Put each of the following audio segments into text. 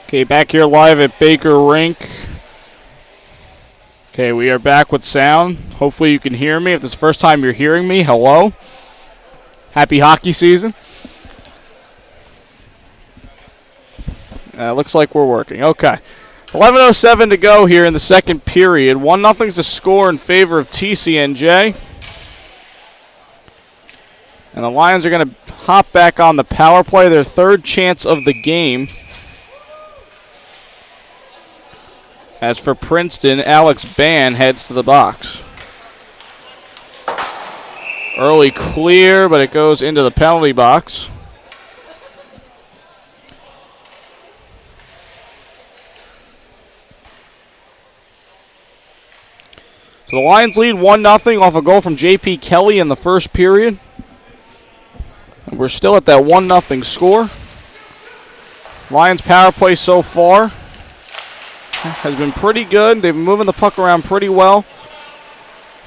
Okay, back here live at Baker Rink. Okay, we are back with sound. Hopefully you can hear me. If this is the first time you're hearing me, hello. Happy hockey season. Looks like we're working. Okay. 11:07 to go here in the second period. 1-0's the score in favor of TCNJ. And the Lions are going to hop back on the power play, their third chance of the game. As for Princeton, Alex Ban heads to the box. Early clear, but it goes into the penalty box. So the Lions lead 1-0 off a goal from J.P. Kelly in the first period. And we're still at that 1-0 score. Lions power play so far has been pretty good. They've been moving the puck around pretty well.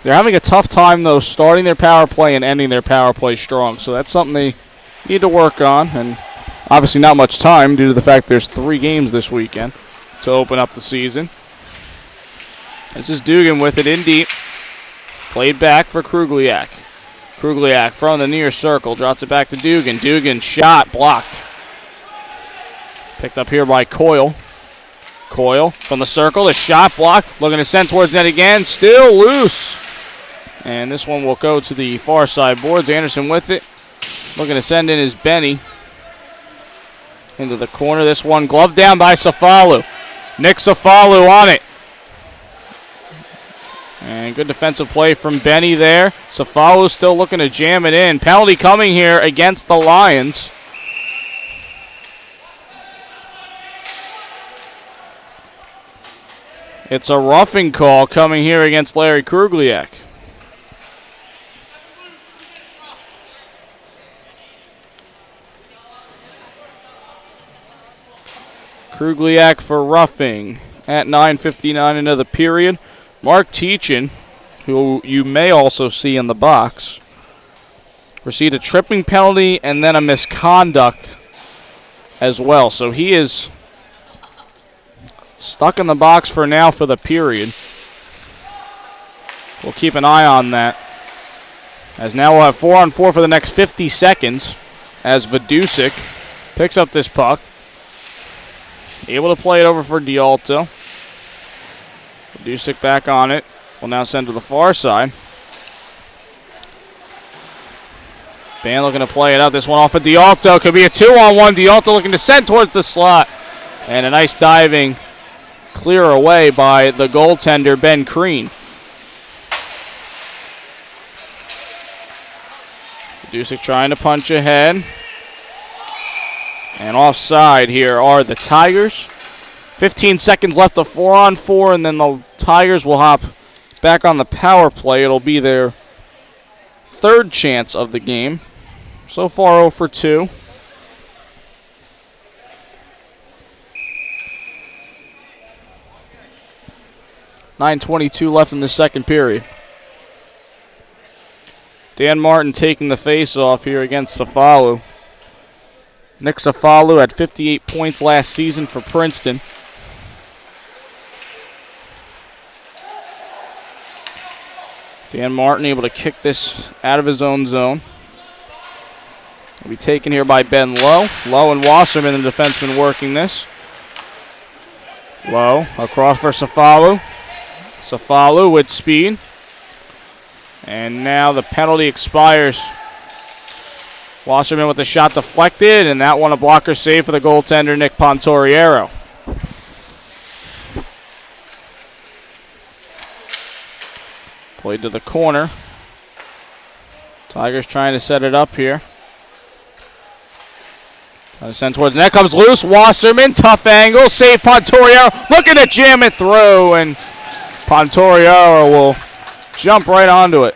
They're having a tough time, though, starting their power play and ending their power play strong. So that's something they need to work on. And obviously not much time due to the fact there's 3 games this weekend to open up the season. This is Dugan with it in deep. Played back for Krugliak. Krugliak from the near circle. Drops it back to Dugan. Dugan shot blocked. Picked up here by Coyle. Coyle from the circle. The shot blocked. Looking to send towards net again. Still loose. And this one will go to the far side boards. Anderson with it. Looking to send in is Benny. Into the corner. This one gloved down by Safalu. Nick Safalu on it. And good defensive play from Benny there. Safalu still looking to jam it in. Penalty coming here against the Lions. It's a roughing call coming here against Larry Krugliak. Krugliak for roughing at 9:59 into the period. Mark Teachin, who you may also see in the box, received a tripping penalty and then a misconduct as well. So he is stuck in the box for now for the period. We'll keep an eye on that. As now we'll have 4-on-4 for the next 50 seconds as Vidusik picks up this puck. Able to play it over for Dialto. Vidusik back on it. Will now send to the far side. Ban looking to play it out. This one off of Dialto. Could be a 2-on-1. Dialto looking to send towards the slot. And a nice diving clear away by the goaltender, Ben Crean. Vidusik trying to punch ahead. And offside here are the Tigers. 15 seconds left of 4-on-4, and then the Tigers will hop back on the power play. It'll be their third chance of the game. So far 0 for 2. .9:22 left in the second period. Dan Martin taking the face-off here against Safalu. Nick Safalu had 58 points last season for Princeton. Dan Martin able to kick this out of his own zone. Will be taken here by Ben Lowe. Lowe and Wasserman, the defenseman, working this. Lowe across for Safalu. Safalu with speed. And now the penalty expires. Wasserman with the shot deflected, and that one a blocker save for the goaltender, Nick Pontoriero. Played to the corner. Tigers trying to set it up here. Trying to send towards the net. Comes loose. Wasserman, tough angle. Save Pontoriero. Looking to jam it through, and Pontoriero will jump right onto it.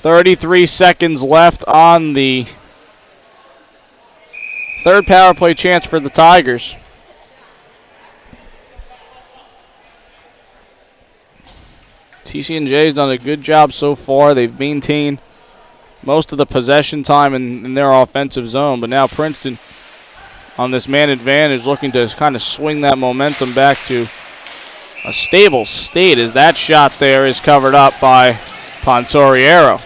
.33 seconds left on the third power play chance for the Tigers. TCNJ has done a good job so far. They've maintained most of the possession time in their offensive zone, but now Princeton on this man advantage looking to kind of swing that momentum back to a stable state as that shot there is covered up by Pontoriero.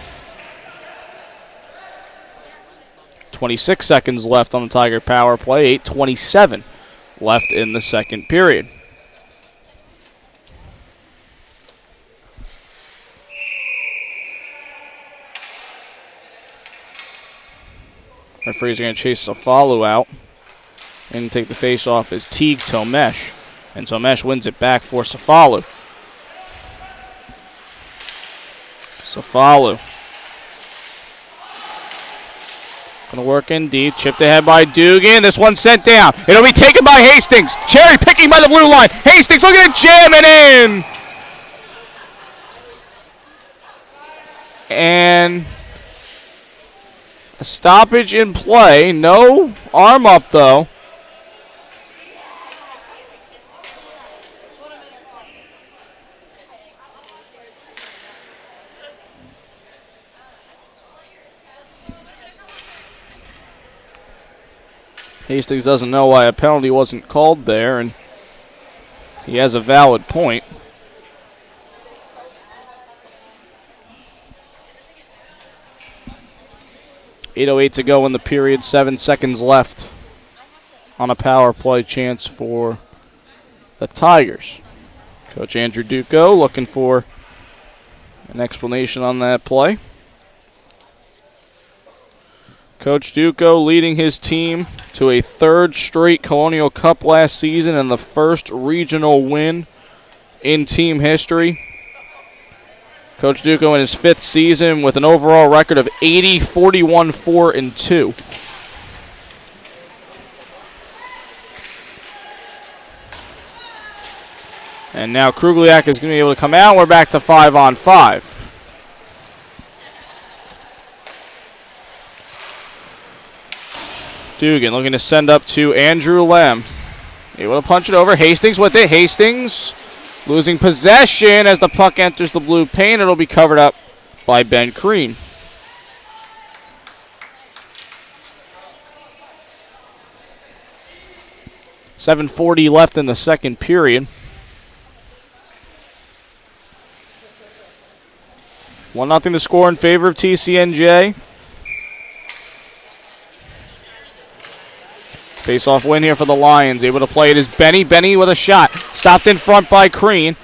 26 seconds left on the Tiger power play, 8:27 left in the second period. Referees are going to chase Safalu out and take the face-off as Teague Tomesh. And Tomesh wins it back for Safalu. Safalu. Going to work in deep. Chipped ahead by Dugan. This one sent down. It'll be taken by Hastings. Cherry picking by the blue line. Hastings looking to jam it in. And a stoppage in play. No arm up, though. Hastings doesn't know why a penalty wasn't called there, and he has a valid point. .808 to go in the period, 7 seconds left on a power play chance for the Tigers. Coach Andrew Duco looking for an explanation on that play. Coach Duco leading his team to a third straight Colonial Cup last season and the first regional win in team history. Coach Duco in his fifth season with an overall record of 80, 41, 4, and 2. And now Krugliak is going to be able to come out. We're back to 5-on-5. Dugan looking to send up to Andrew Lem. Able to punch it over. Hastings with it. Hastings losing possession as the puck enters the blue paint. It'll be covered up by Ben Crean. .740 left in the second period. 1-0 to score in favor of TCNJ. Face-off win here for the Lions. Able to play it is Benny. Benny with a shot. Stopped in front by Crean.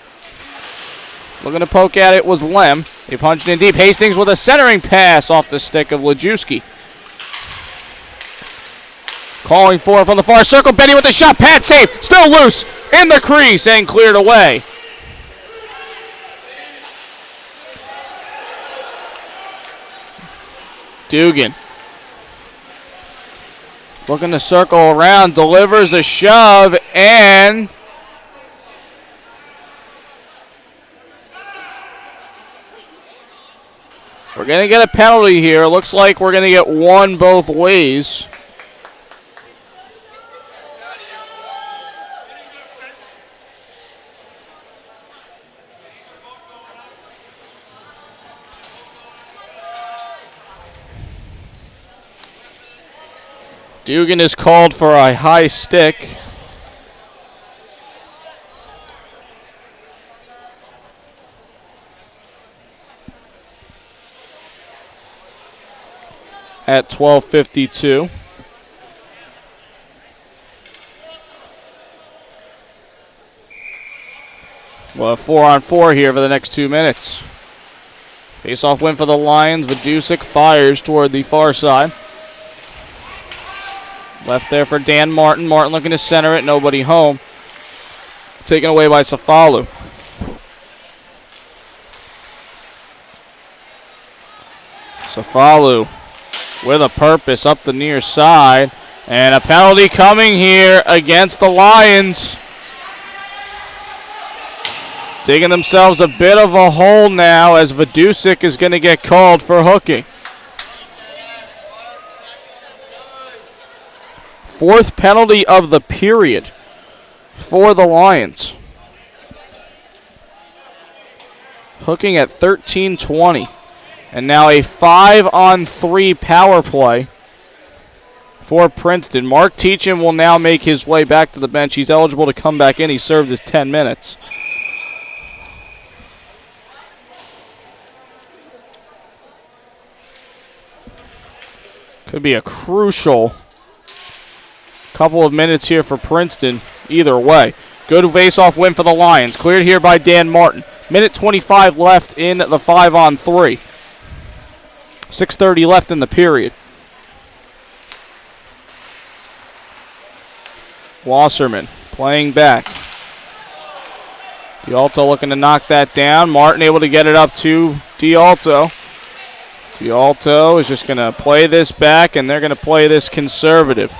Looking to poke at it was Lem. They punched in deep. Hastings with a centering pass off the stick of Lajewski. Calling for it from the far circle. Benny with a shot. Pad safe. Still loose. In the crease and cleared away. Dugan. Looking to circle around, delivers a shove, and we're going to get a penalty here. Looks like we're going to get one both ways. Dugan is called for a high stick. At 12:52. Well, 4-on-4 here for the next 2 minutes. Face-off win for the Lions. Vidusik fires toward the far side. Left there for Dan Martin. Martin looking to center it. Nobody home. Taken away by Safalu. Safalu with a purpose up the near side. And a penalty coming here against the Lions. Digging themselves a bit of a hole now as Vidusik is going to get called for hooking. Fourth penalty of the period for the Lions. Hooking at 13:20. And now a 5-on-3 power play for Princeton. Mark Teachin will now make his way back to the bench. He's eligible to come back in. He served his 10 minutes. Could be a crucial couple of minutes here for Princeton either way. Good face-off win for the Lions. Cleared here by Dan Martin. Minute 25 left in the 5-on-3. 6:30 left in the period. Wasserman playing back. D'Alto looking to knock that down. Martin able to get it up to D'Alto. D'Alto is just going to play this back, and they're going to play this conservative.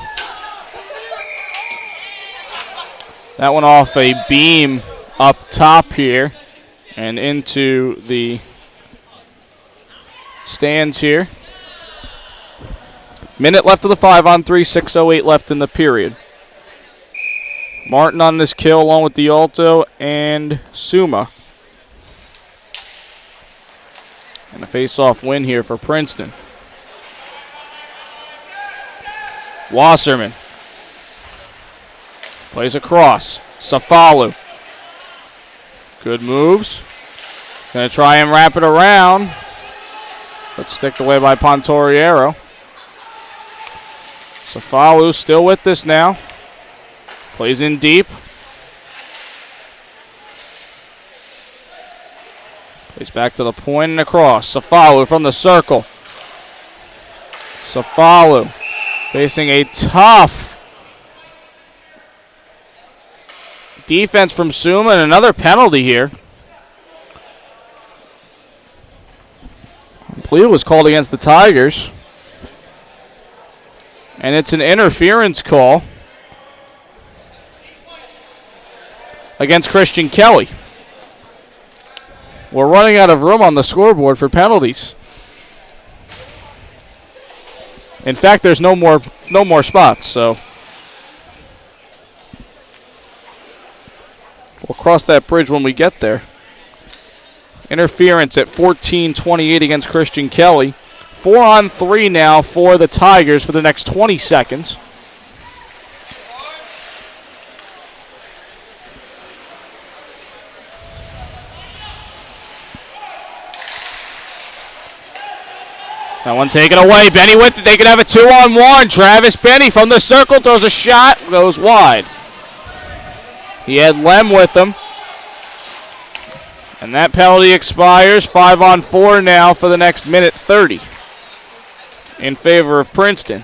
That one off a beam up top here and into the stands here. Minute left of the 5-on-3, 6:08 left in the period. Martin on this kill along with D'Alto and Suma. And a face-off win here for Princeton. Wasserman plays across. Safalu. Good moves. Going to try and wrap it around. But sticked away by Pontoriero. Safalu still with this now. Plays in deep. Plays back to the point and across. Safalu from the circle. Safalu facing a tough defense from Suma and another penalty here. I believe it was called against the Tigers. And it's an interference call against Christian Kelly. We're running out of room on the scoreboard for penalties. In fact, there's no more spots, so we'll cross that bridge when we get there. Interference at 14:28 against Christian Kelly. 4-on-3 now for the Tigers for the next 20 seconds. That one taken away. Benny with it. They could have a 2-on-1. Travis Benny from the circle throws a shot. Goes wide. He had Lem with him. And that penalty expires. 5-on-4 now for the next minute 30 in favor of Princeton.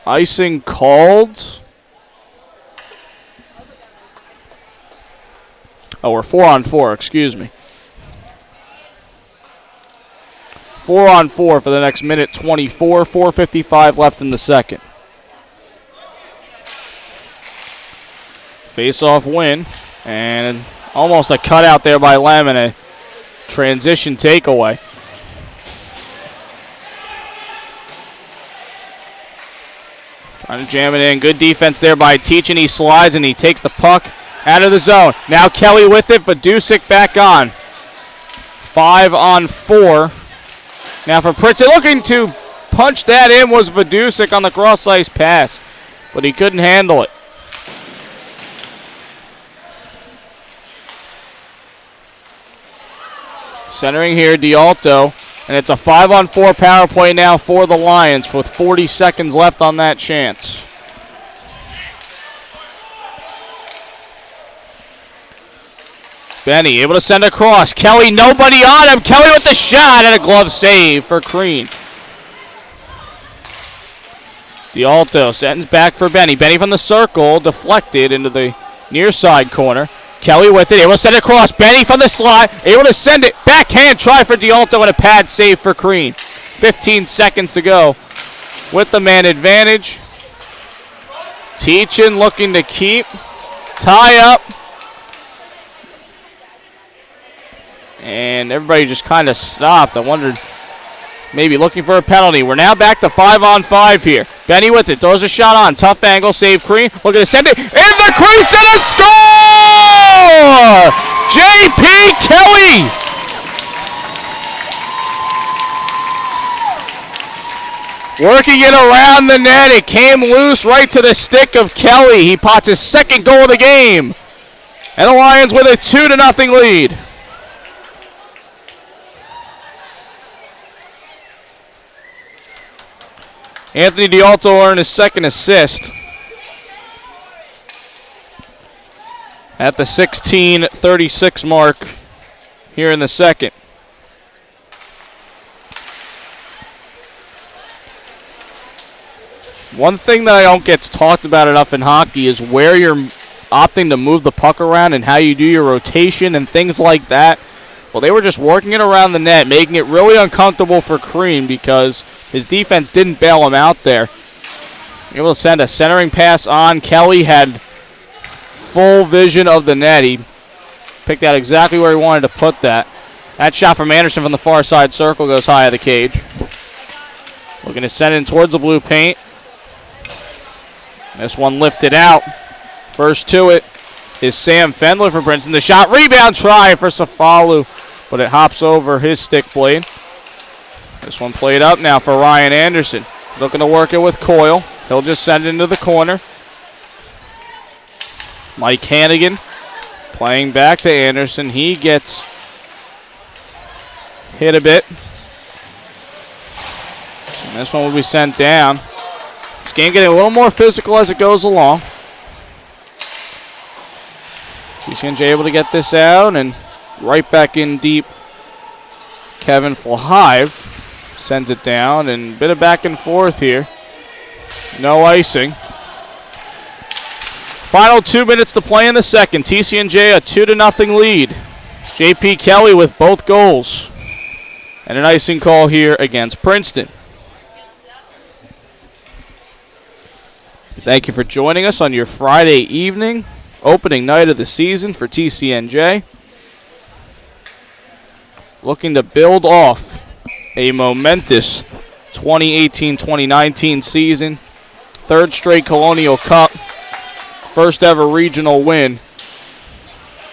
Icing called. Oh, we're 4-on-4, excuse me. 4-on-4 for the next minute 24, 4:55 left in the second. Face-off win, and almost a cutout there by Lem and a transition takeaway. Trying to jam it in. Good defense there by Teachin. He slides and he takes the puck out of the zone. Now Kelly with it, but Dusick back on. 5-on-4. Now for Princeton, looking to punch that in was Vidusik on the cross-ice pass, but he couldn't handle it. Centering here, D'Alto, and it's a 5-on-4 power play now for the Lions with 40 seconds left on that chance. Benny able to send across. Kelly, nobody on him. Kelly with the shot and a glove save for Crean. D'Alto sends back for Benny. Benny from the circle, deflected into the near side corner. Kelly with it, able to send it across. Benny from the slide, able to send it. Backhand try for D'Alto and a pad save for Crean. 15 seconds to go with the man advantage. Teachin looking to keep. Tie up. And everybody just kind of stopped. I wondered, maybe looking for a penalty. We're now back to 5-on-5 here. Benny with it, throws a shot on. Tough angle, save Crean. Looking to send it in the crease and a score! J.P. Kelly! Working it around the net. It came loose right to the stick of Kelly. He pots his second goal of the game. And the Lions with a 2-0 lead. Anthony D'Alto earned his second assist at the 16:36 mark here in the second. One thing that I don't get talked about enough in hockey is where you're opting to move the puck around and how you do your rotation and things like that. Well, they were just working it around the net, making it really uncomfortable for Crean because his defense didn't bail him out there. Able to send a centering pass on. Kelly had full vision of the net. He picked out exactly where he wanted to put that. That shot from Anderson from the far side circle goes high of the cage. Looking to send it towards the blue paint. This one lifted out. First to it is Sam Fendler for Princeton. The shot, rebound try for Safalu, but it hops over his stick blade. This one played up now for Ryan Anderson. Looking to work it with Coyle. He'll just send it into the corner. Mike Hannigan playing back to Anderson. He gets hit a bit. And this one will be sent down. This game getting a little more physical as it goes along. TCNJ able to get this out and right back in deep. Kevin Flahive sends it down and a bit of back and forth here. No icing. Final 2 minutes to play in the second. TCNJ a 2-0 lead. J.P. Kelly with both goals. And an icing call here against Princeton. Thank you for joining us on your Friday evening, opening night of the season for TCNJ. Looking to build off a momentous 2018-2019 season. Third straight Colonial Cup. First ever regional win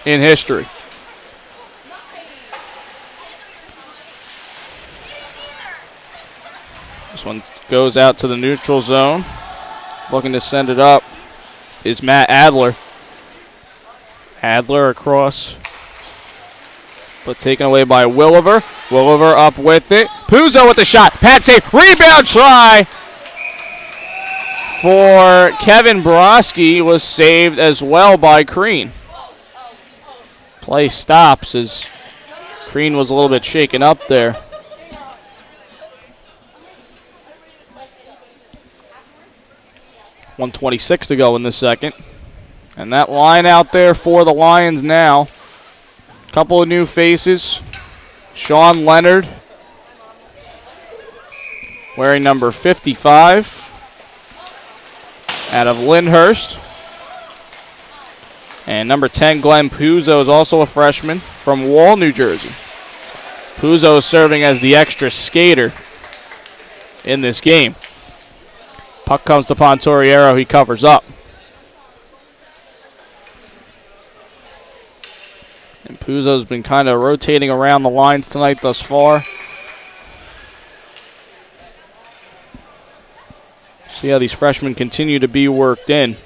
in history. This one goes out to the neutral zone. Looking to send it up is Matt Adler. Adler across, but taken away by Williver. Williver up with it. Puzo with the shot. Pat save. Rebound try for Kevin Broski was saved as well by Crean. Play stops as Crean was a little bit shaken up there. .126 to go in the second. And that line out there for the Lions now. Couple of new faces. Sean Leonard, wearing number 55, out of Lyndhurst. And number 10, Glenn Puzo, is also a freshman from Wall, New Jersey. Puzo is serving as the extra skater in this game. Puck comes to Pontoriero. He covers up. And Puzo's been kind of rotating around the lines tonight thus far. See how these freshmen continue to be worked in.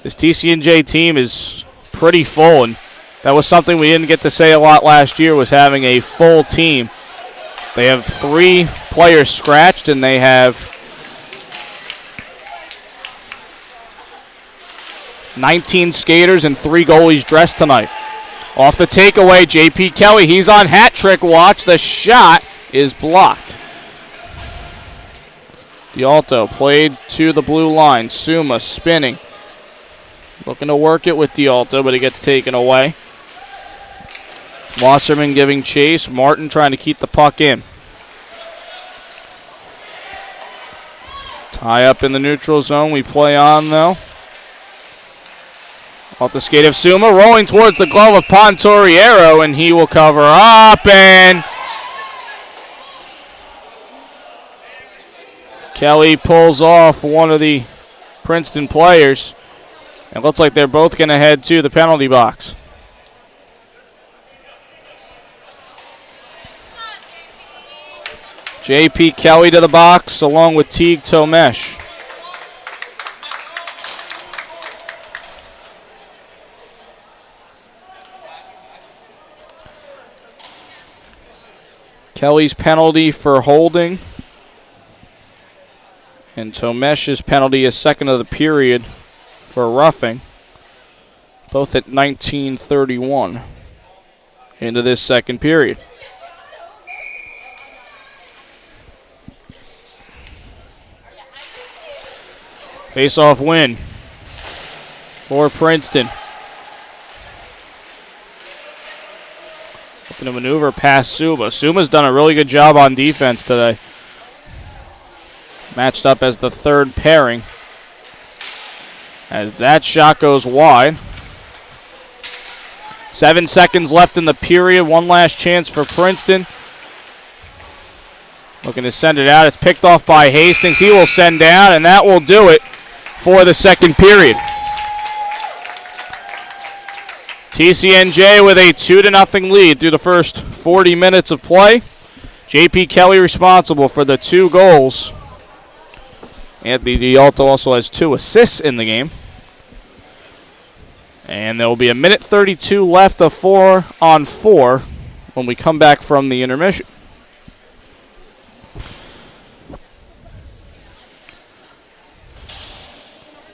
This TCNJ team is pretty full, and that was something we didn't get to say a lot last year, was having a full team. They have 3 players scratched, and they have 19 skaters and 3 goalies dressed tonight. Off the takeaway, J.P. Kelly, he's on hat trick watch. The shot is blocked. D'Alto played to the blue line. Suma spinning. Looking to work it with D'Alto, but it gets taken away. Wasserman giving chase. Martin trying to keep the puck in. Tie up in the neutral zone. We play on, though. Off the skate of Suma, rolling towards the glove of Pontoriero, and he will cover up, and Kelly pulls off one of the Princeton players, It looks like they're both going to head to the penalty box. J.P. Kelly to the box along with Teague Tomesh. Kelly's penalty for holding. And Tomesh's penalty is second of the period for roughing. Both at 19:31 into this second period. Face-off win for Princeton. Looking to maneuver past Suma. Suma's done a really good job on defense today. Matched up as the third pairing. As that shot goes wide. 7 seconds left in the period. One last chance for Princeton. Looking to send it out. It's picked off by Hastings. He will send down, and that will do it for the second period. TCNJ with a 2-0 lead through the first 40 minutes of play. J.P. Kelly responsible for the 2 goals. Anthony D'Alto also has 2 assists in the game. And there will be 1:32 left of 4-on-4 when we come back from the intermission.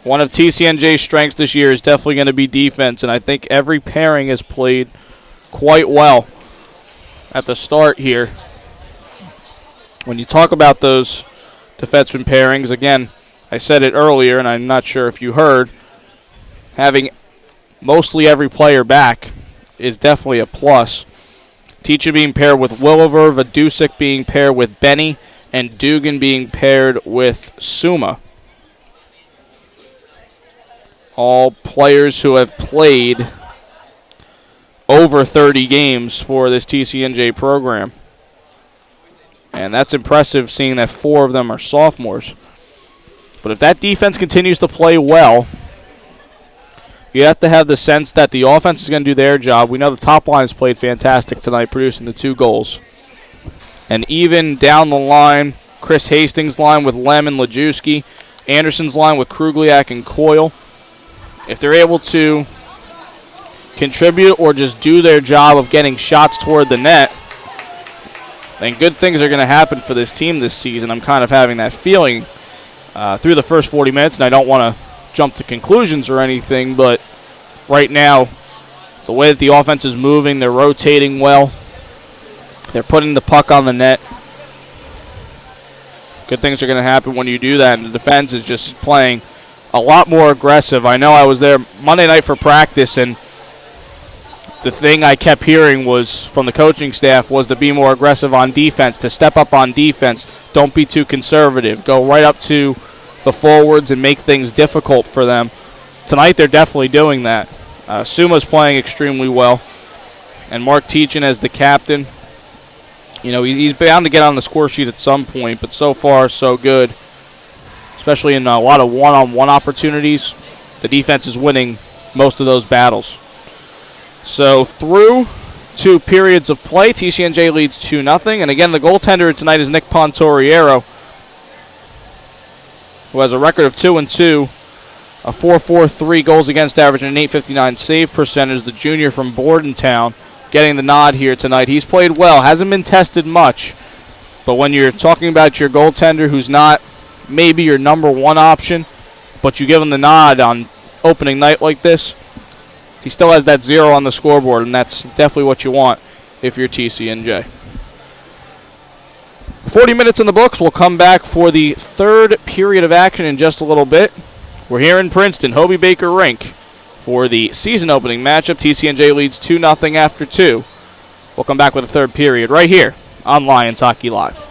One of TCNJ's strengths this year is definitely going to be defense, and I think every pairing has played quite well at the start here. When you talk about those defenseman pairings, again, I said it earlier, and I'm not sure if you heard, having mostly every player back is definitely a plus. Teacher being paired with Williver, Vadusik being paired with Benny, and Dugan being paired with Suma. All players who have played over 30 games for this TCNJ program. And that's impressive, seeing that 4 of them are sophomores. But if that defense continues to play well, you have to have the sense that the offense is going to do their job. We know the top line has played fantastic tonight, producing the 2 goals. And even down the line, Chris Hastings' line with Lem and Lajewski, Anderson's line with Krugliak and Coyle. If they're able to contribute or just do their job of getting shots toward the net, then good things are going to happen for this team this season. I'm kind of having that feeling through the first 40 minutes, and I don't want to jump to conclusions or anything, but right now, the way that the offense is moving, they're rotating well. They're putting the puck on the net. Good things are going to happen when you do that, and the defense is just playing a lot more aggressive. I know I was there Monday night for practice, and the thing I kept hearing was from the coaching staff was to be more aggressive on defense, to step up on defense. Don't be too conservative. Go right up to the forwards and make things difficult for them. Tonight they're definitely doing that. Suma's playing extremely well, and Mark Teachin as the captain. You know, he's bound to get on the score sheet at some point, but so far so good. Especially in a lot of one-on-one opportunities, the defense is winning most of those battles. So through 2 periods of play, TCNJ leads 2-0. And again, the goaltender tonight is Nick Pontoriero, who has a record of 2-2, a 4.43 goals against average, and an .859 save percentage. The junior from Bordentown getting the nod here tonight. He's played well, hasn't been tested much, but when you're talking about your goaltender who's not maybe your number 1 option, but you give him the nod on opening night like this, he still has that 0 on the scoreboard, and that's definitely what you want if you're TCNJ. 40 minutes in the books. We'll come back for the third period of action in just a little bit. We're here in Princeton, Hobie Baker Rink, for the season opening matchup. TCNJ leads 2-0 after 2. We'll come back with the third period right here on Lions Hockey Live.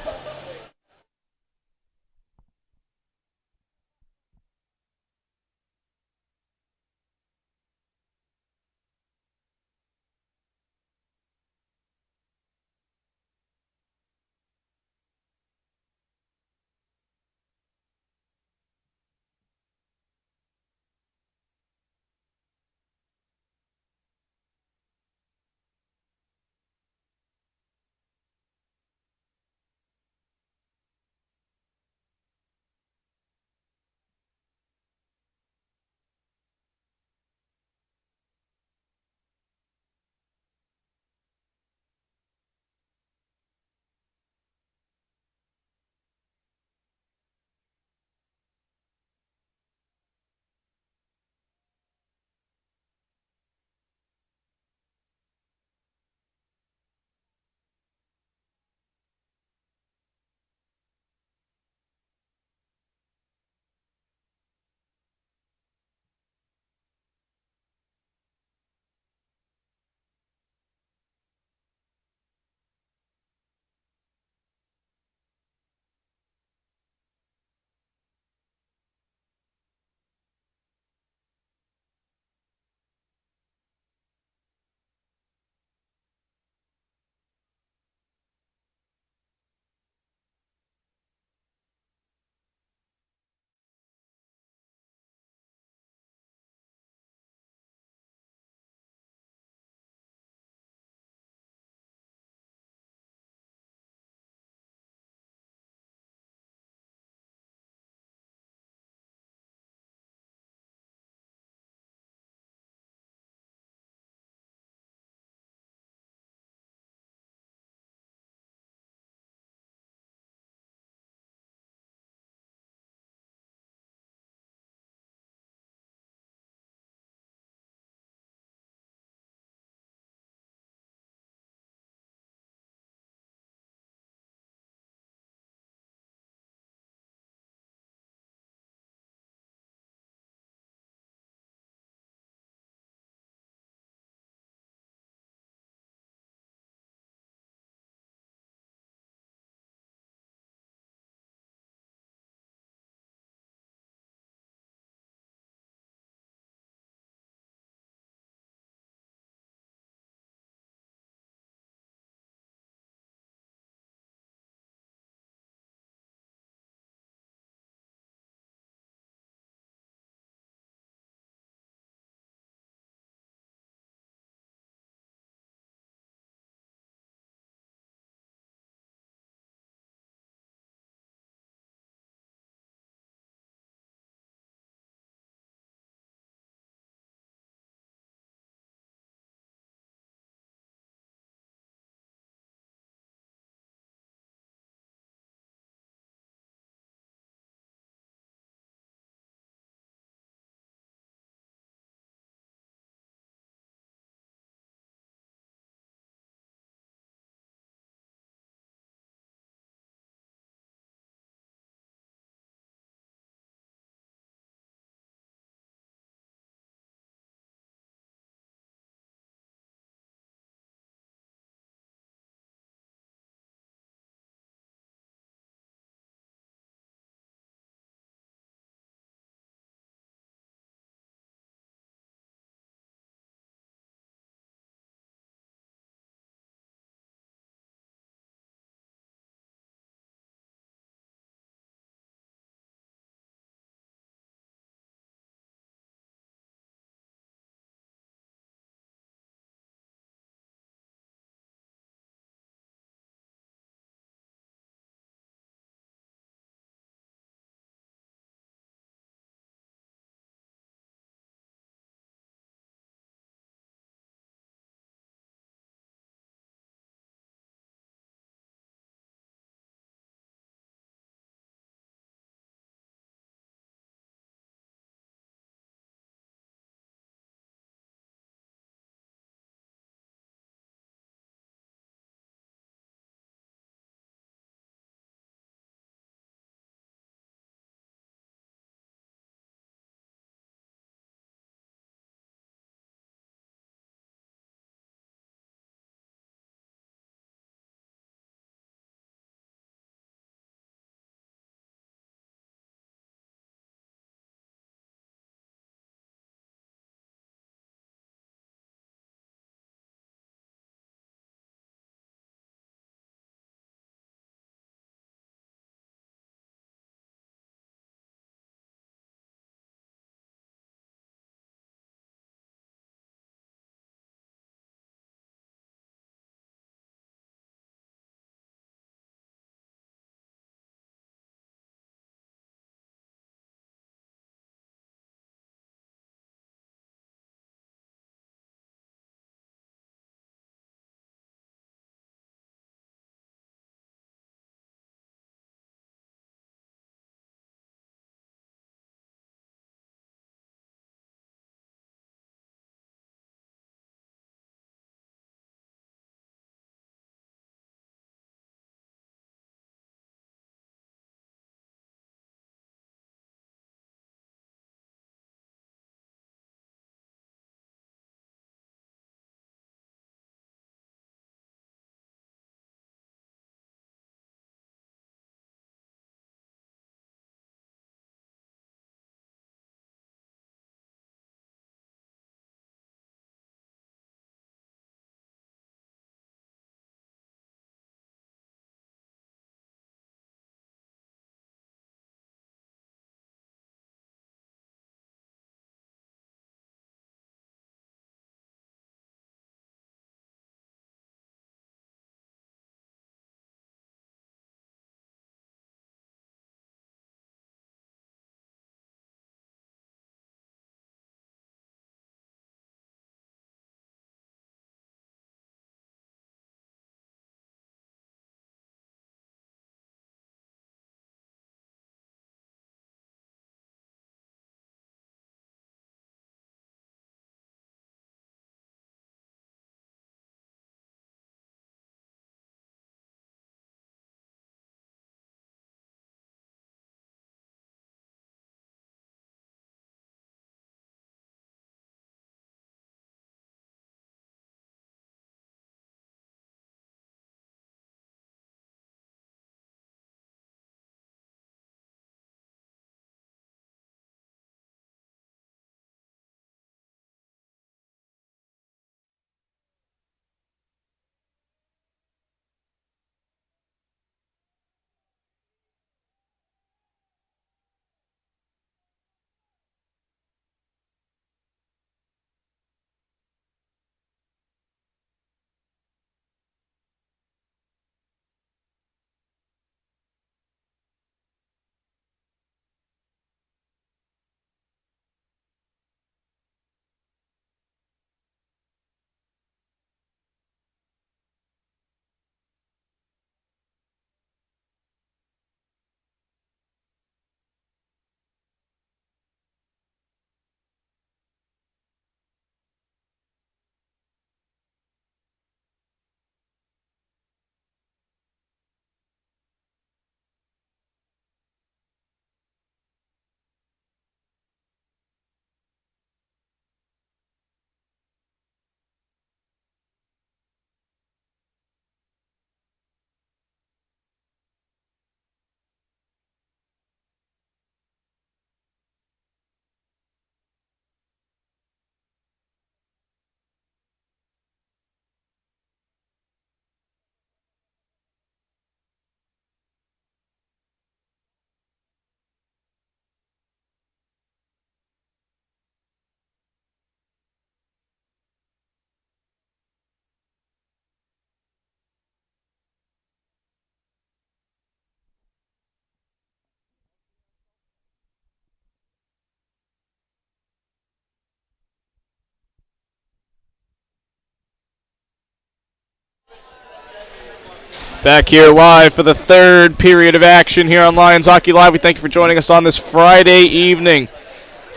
Back here live for the third period of action here on Lions Hockey Live. We thank you for joining us on this Friday evening.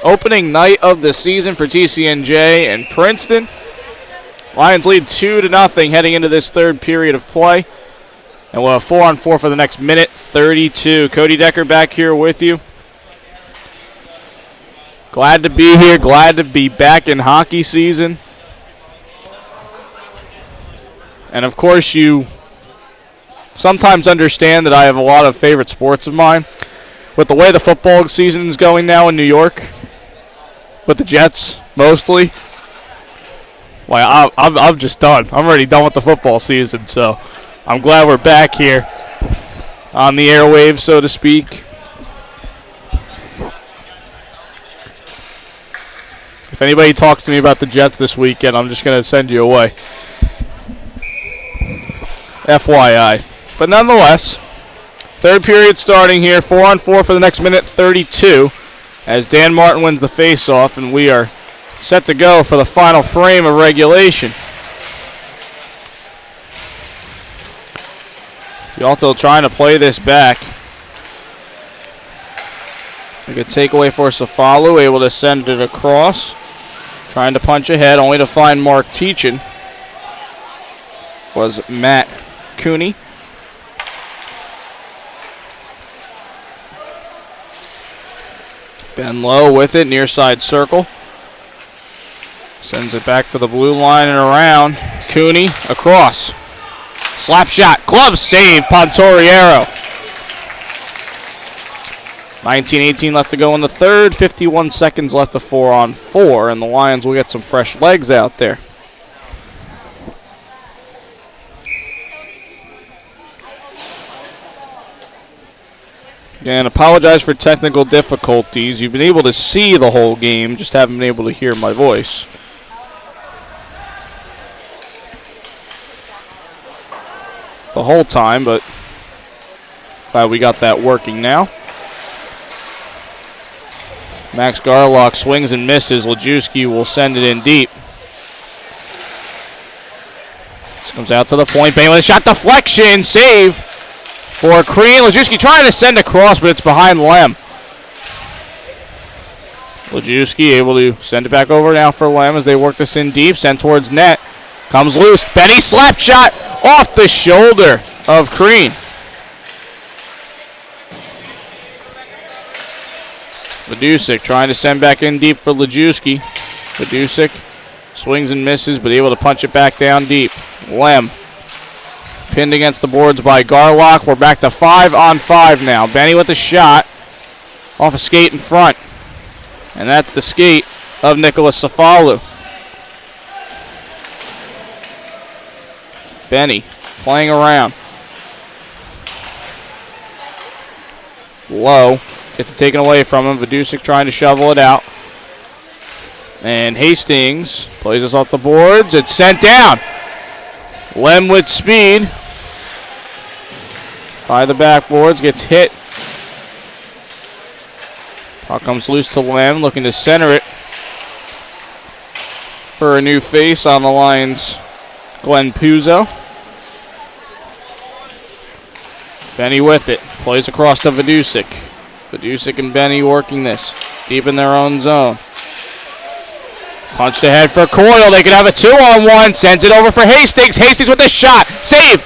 Opening night of the season for TCNJ and Princeton. Lions lead 2-0 heading into this third period of play. And we'll have 4-on-4 for the next minute 32. Cody Decker back here with you. Glad to be here. Glad to be back in hockey season. And of course you sometimes understand that I have a lot of favorite sports of mine. With the way the football season is going now in New York, with the Jets mostly, well, I'm just done. I'm already done with the football season, so I'm glad we're back here on the airwaves, so to speak. If anybody talks to me about the Jets this weekend, I'm just going to send you away. FYI. But nonetheless, third period starting here, 4-on-4 for the next minute 32, as Dan Martin wins the faceoff, and we are set to go for the final frame of regulation. Gialto trying to play this back. A good takeaway for Safalu, able to send it across. Trying to punch ahead, only to find Mark Teachin. Was Matt Cooney. Ben Lowe with it, near side circle. Sends it back to the blue line and around. Cooney across. Slap shot, glove save, Pontoriero. 19:18 left to go in the third, 51 seconds left to 4-on-4, and the Lions will get some fresh legs out there. And apologize for technical difficulties. You've been able to see the whole game, just haven't been able to hear my voice. The whole time, but glad we got that working now. Max Garlock swings and misses. Lajewski will send it in deep. This comes out to the point. Bain with a shot deflection. Save for Crean. Lajewski trying to send across, but it's behind Lem. Lajewski able to send it back over now for Lem as they work this in deep. Sent towards net. Comes loose. Benny slap shot off the shoulder of Crean. Vidusik trying to send back in deep for Lajewski. Vidusik swings and misses, but able to punch it back down deep. Lem pinned against the boards by Garlock. We're back to 5-on-5 now. Benny with the shot off a skate in front. And that's the skate of Nicholas Safalu. Benny playing around. Low. Gets it taken away from him. Vidusik trying to shovel it out. And Hastings plays us off the boards. It's sent down. Lem with speed. By the backboards. Gets hit. Puck comes loose to Lem. Looking to center it. For a new face on the Lions. Glenn Puzo. Benny with it. Plays across to Vidusik. Vidusik and Benny working this deep in their own zone. Punched ahead for Coyle. They could have a 2-on-1. Sends it over for Hastings. Hastings with the shot. Save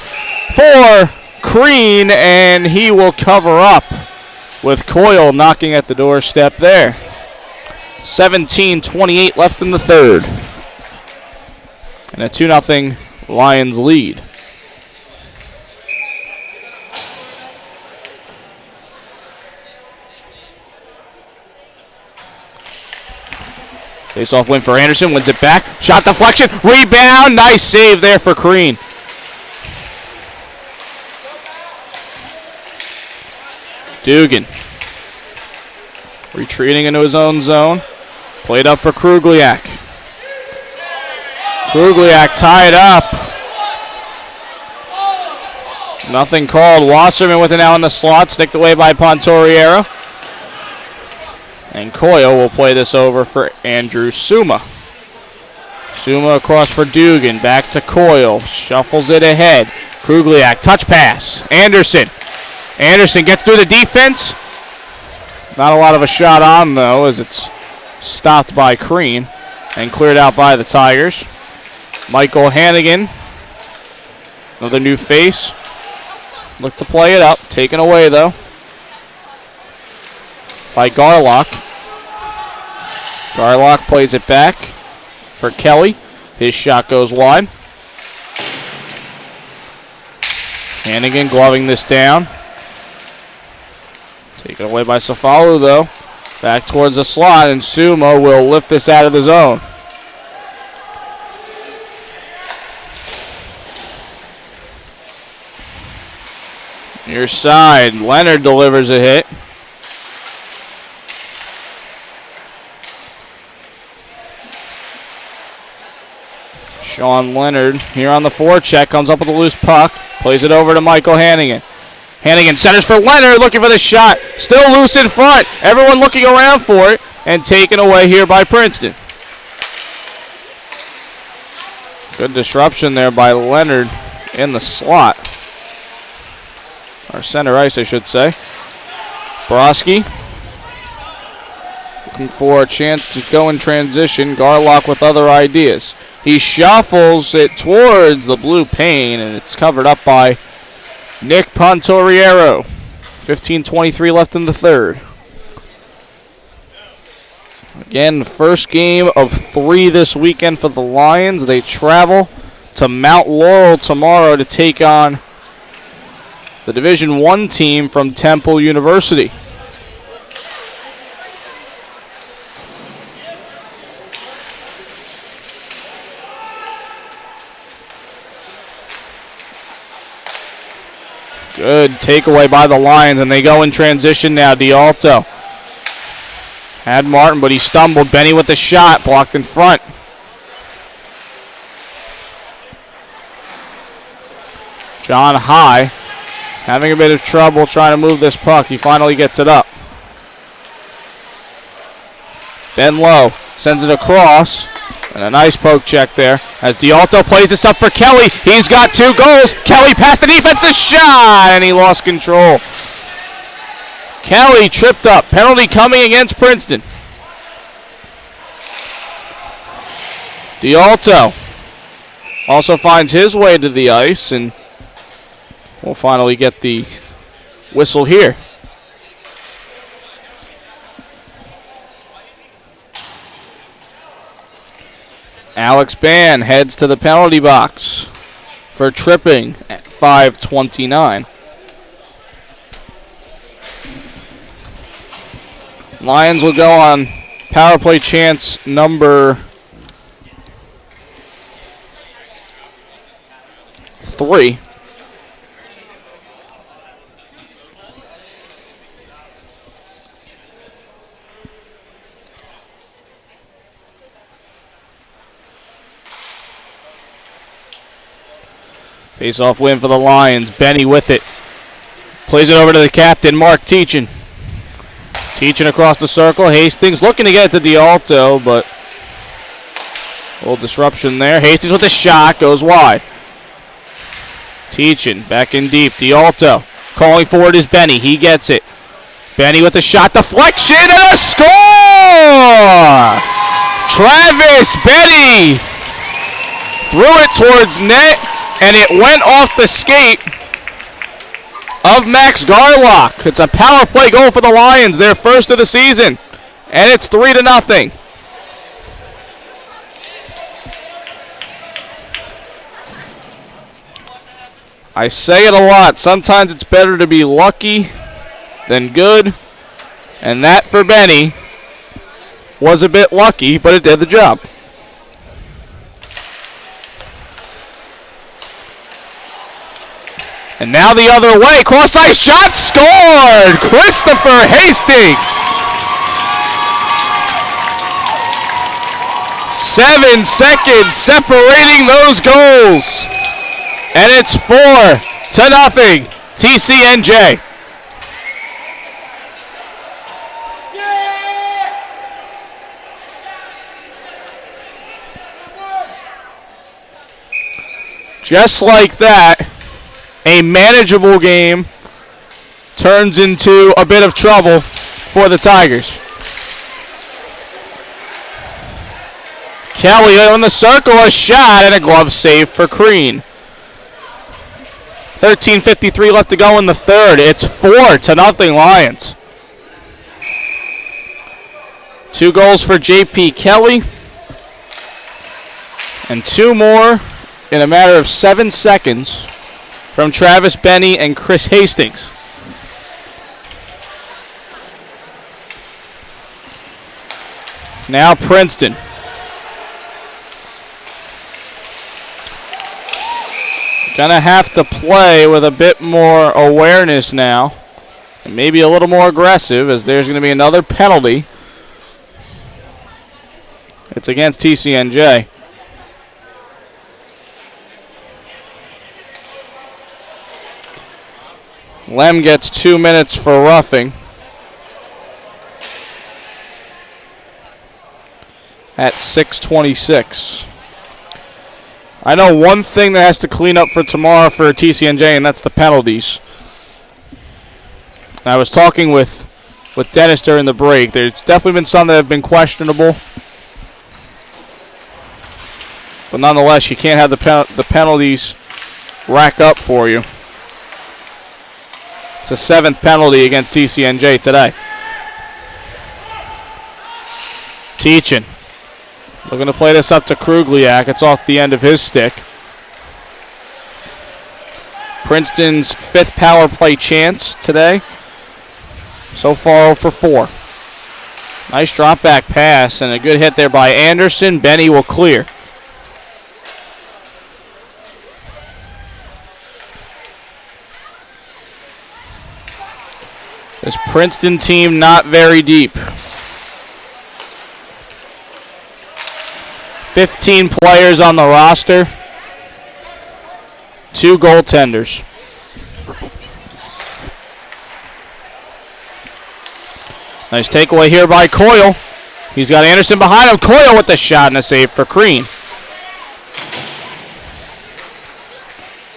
for Crean, and he will cover up with Coyle knocking at the doorstep there. 17:28 left in the third. And a 2-0 Lions lead. Face-off win for Anderson, wins it back. Shot deflection, rebound, nice save there for Crean. Dugan retreating into his own zone. Played up for Krugliak. Krugliak tied up. Nothing called. Wasserman with it now in the slot, sticked away by Pontoriero. And Coyle will play this over for Andrew Suma. Suma across for Dugan. Back to Coyle. Shuffles it ahead. Krugliak, touch pass. Anderson. Anderson gets through the defense. Not a lot of a shot on, though, as it's stopped by Crean and cleared out by the Tigers. Michael Hannigan, another new face. Look to play it up. Taken away, though, by Garlock. Garlock plays it back for Kelly. His shot goes wide. Hannigan gloving this down. Taken away by Safalu, though. Back towards the slot, and Sumo will lift this out of the zone. Near side, Leonard delivers a hit. Sean Leonard here on the forecheck, comes up with a loose puck, plays it over to Michael Hannigan. Hannigan centers for Leonard, looking for the shot. Still loose in front. Everyone looking around for it, and taken away here by Princeton. Good disruption there by Leonard in the slot. Or center ice, I should say. Broski looking for a chance to go in transition. Garlock with other ideas. He shuffles it towards the blue pane, and it's covered up by Nick Pontoriero. 15:23 left in the third. Again, first game of 3 this weekend for the Lions. They travel to Mount Laurel tomorrow to take on the Division I team from Temple University. Good takeaway by the Lions, and they go in transition now. D'Alto had Martin, but he stumbled. Benny with the shot, blocked in front. John High having a bit of trouble trying to move this puck. He finally gets it up. Ben Lowe sends it across. And a nice poke check there as D'Alto plays this up for Kelly. He's got 2 goals. Kelly past the defense, the shot, and he lost control. Kelly tripped up. Penalty coming against Princeton. D'Alto also finds his way to the ice, and we'll finally get the whistle here. Alex Bann heads to the penalty box for tripping at 5:29. Lions will go on power play chance number 3. Face-off win for the Lions. Benny with it. Plays it over to the captain, Mark Teachin. Teachin across the circle. Hastings looking to get it to D'Alto, but a little disruption there. Hastings with the shot. Goes wide. Teachin back in deep. D'Alto calling forward is Benny. He gets it. Benny with the shot. Deflection and a score! Travis Benny threw it towards net, and it went off the skate of Max Garlock. It's a power play goal for the Lions, their first of the season, and it's 3-0. I say it a lot. Sometimes it's better to be lucky than good, and that for Benny was a bit lucky, but it did the job. And now the other way, cross-ice shot, scored! Christopher Hastings! 7 seconds separating those goals. And it's 4-0, TCNJ. Just like that, A manageable game turns into a bit of trouble for the Tigers. Kelly on the circle, a shot and a glove save for Crean. 13:53 left to go in the third. It's 4-0 Lions. 2 goals for J.P. Kelly. And 2 more in a matter of 7 seconds from Travis Benny and Chris Hastings. Now Princeton. Gonna have to play with a bit more awareness now. And maybe a little more aggressive, as there's gonna be another penalty. It's against TCNJ. Lem gets 2 minutes for roughing. At 6:26. I know one thing that has to clean up for tomorrow for TCNJ, and that's the penalties. And I was talking with Dennis during the break. There's definitely been some that have been questionable. But nonetheless, you can't have the penalties rack up for you. It's a 7th penalty against TCNJ today. Teachin. Looking to play this up to Krugliak. It's off the end of his stick. Princeton's 5th power play chance today. So far 0 for 4. Nice drop back pass and a good hit there by Anderson. Benny will clear. This Princeton team not very deep. 15 players on the roster. 2 goaltenders. Nice takeaway here by Coyle. He's got Anderson behind him. Coyle with the shot and a save for Crean.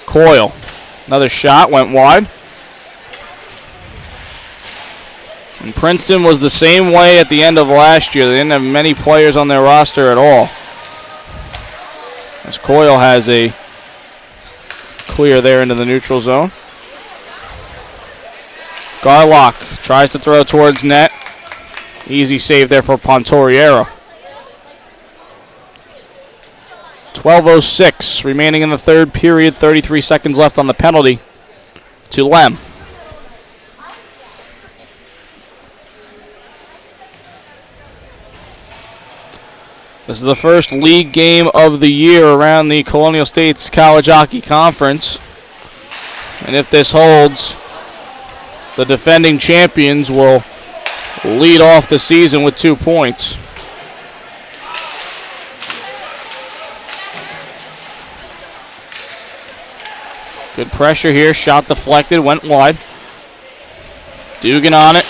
Coyle. Another shot went wide. And Princeton was the same way at the end of last year. They didn't have many players on their roster at all. As Coyle has a clear there into the neutral zone. Garlock tries to throw towards net. Easy save there for Pontoriero. 12:06 remaining in the third period. 33 seconds left on the penalty to Lem. This is the first league game of the year around the Colonial States College Hockey Conference. And if this holds, the defending champions will lead off the season with 2 points. Good pressure here. Shot deflected. Went wide. Dugan on it.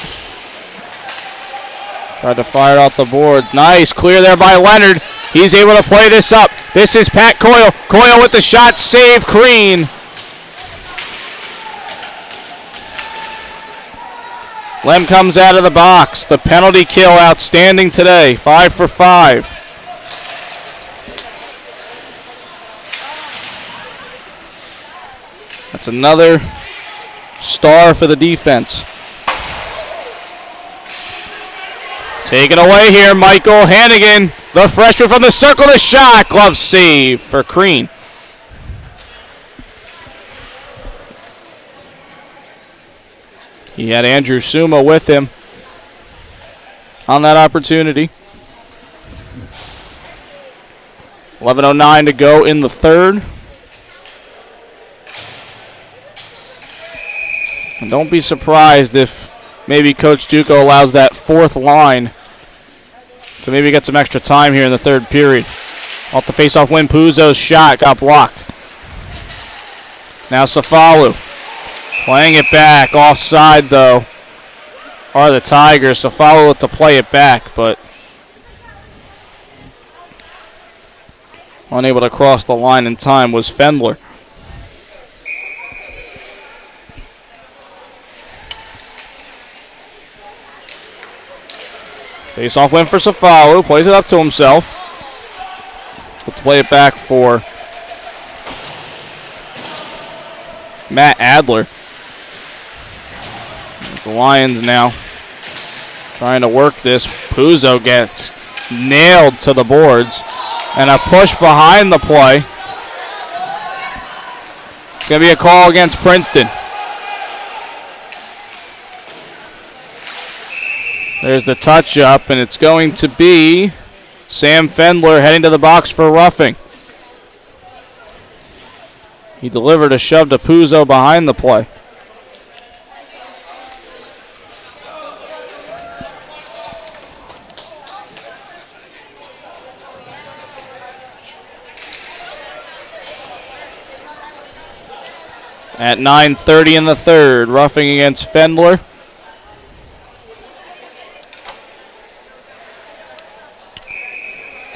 Tried to fire it off the boards. Nice clear there by Leonard. He's able to play this up. This is Pat Coyle. Coyle with the shot. Save Crean. Lem comes out of the box. The penalty kill outstanding today. 5 for 5. That's another star for the defense. Taken away here, Michael Hannigan. The freshman from the circle, the shot. Glove save for Crean. He had Andrew Suma with him on that opportunity. 11:09 to go in the third. And don't be surprised if maybe Coach Duco allows that 4th line to maybe get some extra time here in the third period. Off the faceoff win, Puzo's shot got blocked. Now Safalu playing it back. Offside, though, are the Tigers. Safalu with to play it back, but unable to cross the line in time was Fendler. Face-off win for Cefalu. Plays it up to himself. Let's play it back for Matt Adler. As the Lions now trying to work this. Puzo gets nailed to the boards. And a push behind the play. It's going to be a call against Princeton. There's the touch up, and it's going to be Sam Fendler heading to the box for roughing. He delivered a shove to Puzo behind the play. At 9:30 in the third, roughing against Fendler.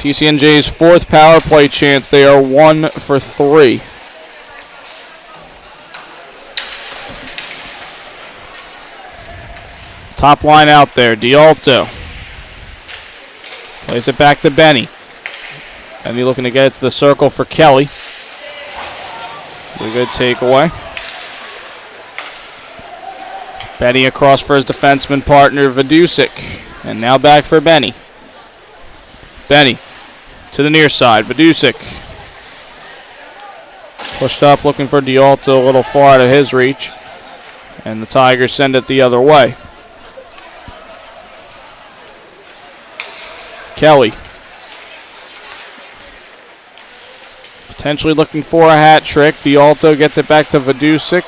TCNJ's fourth power play chance. They are 1 for 3. Top line out there, D'Alto. Plays it back to Benny. Benny looking to get it to the circle for Kelly. A good takeaway. Benny across for his defenseman partner, Vidusik. And now back for Benny. Benny to the near side, Vidusik. Pushed up, looking for D'Alto, a little far out of his reach. And the Tigers send it the other way. Kelly. Potentially looking for a hat trick. D'Alto gets it back to Vidusik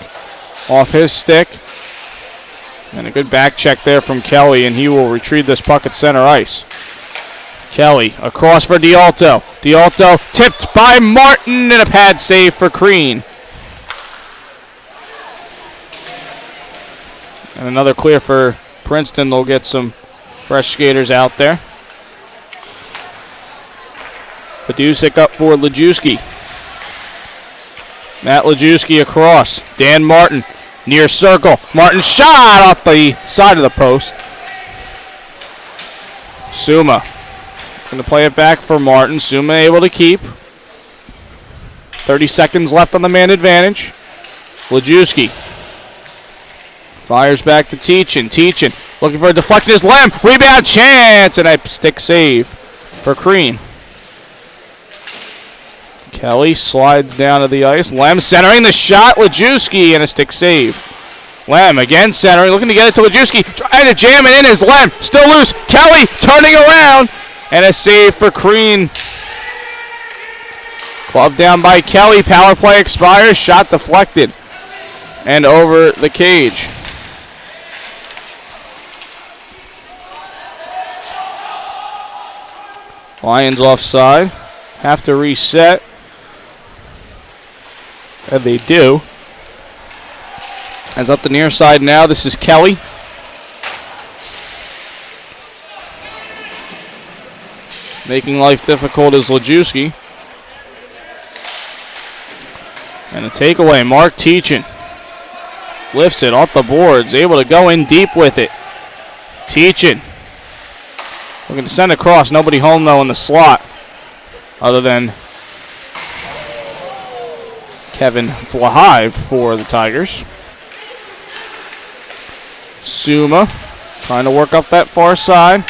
off his stick. And a good back check there from Kelly, and he will retrieve this puck at center ice. Kelly across for D'Alto. D'Alto tipped by Martin, and a pad save for Crean. And another clear for Princeton. They'll get some fresh skaters out there. Vidusik up for Lajewski. Matt Lajewski across. Dan Martin near circle. Martin shot off the side of the post. Suma going to play it back for Martin. Suma able to keep. 30 seconds left on the man advantage. Lajewski fires back to Teachin. Teachin looking for a deflection. Is Lem. Rebound chance. And a stick save for Crean. Kelly slides down to the ice. Lem centering the shot. Lajewski and a stick save. Lem again centering, looking to get it to Lajewski. Trying to jam it in is Lem. Still loose. Kelly turning around. And a save for Crean. Glove down by Kelly. Power play expires. Shot deflected. And over the cage. Lions offside. Have to reset. And they do. As up the near side now, this is Kelly. Making life difficult is Lajewski. And a takeaway, Mark Teachin. Lifts it off the boards, able to go in deep with it. Teachin. Looking to send across, nobody home though in the slot. Other than Kevin Flahive for the Tigers. Suma trying to work up that far side.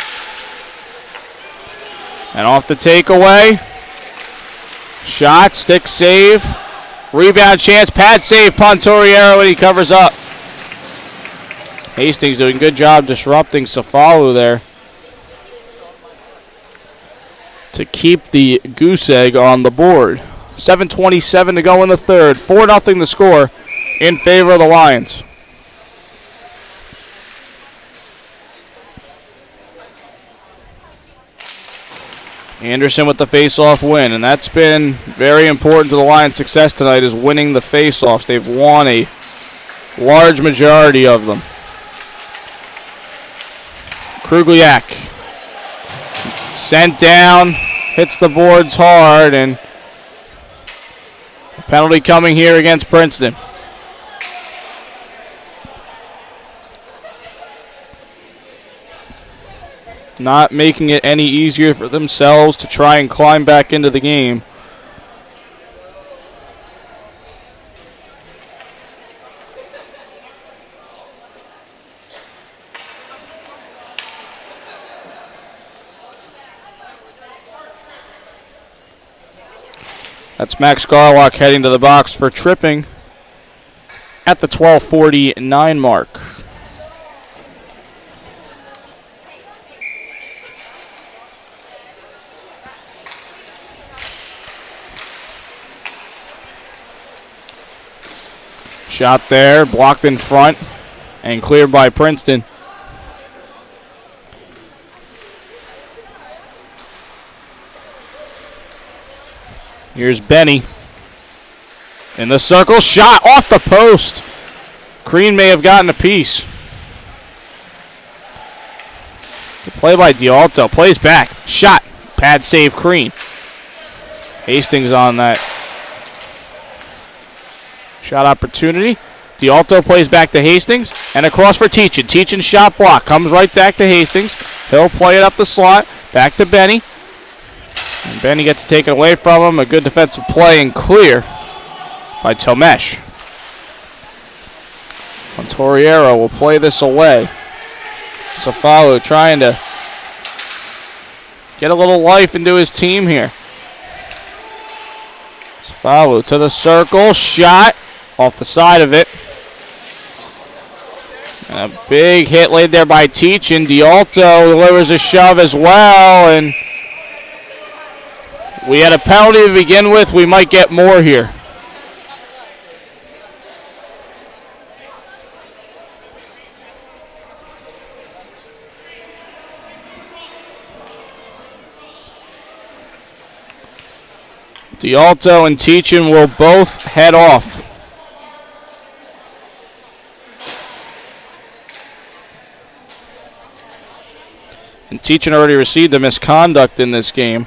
And off the takeaway. Shot, stick save. Rebound chance, pad save, Pontoriero, and he covers up. Hastings doing a good job disrupting Cefalu there to keep the goose egg on the board. 7:27 to go in the third. 4-0 the score in favor of the Lions. Anderson with the face-off win, and that's been very important to the Lions' success tonight, is winning the face-offs. They've won a large majority of them. Krugliak sent down, hits the boards hard, and a penalty coming here against Princeton. not making it any easier for themselves to try and climb back into the game. That's Max Garlock heading to the box for tripping at the 12:49 mark. Shot there, blocked in front, and cleared by Princeton. Here's Benny. In the circle, shot off the post. Crean may have gotten a piece. The play by D'Alto. Plays back. Shot. Pad save Crean. Hastings on that shot opportunity. D'Alto plays back to Hastings and across for Teachin. Teachin shot block. Comes right back to Hastings. He'll play it up the slot. Back to Benny. And Benny gets taken away from him. A good defensive play and clear by Tomesh. Montoriero will play this away. Safalu trying to get a little life into his team here. Safalu to the circle. Shot off the side of it. And a big hit laid there by Teachin. D'Alto delivers a shove as well, and we had a penalty to begin with. We might get more here. D'Alto and Teachin will both head off. And Teachin already received a misconduct in this game.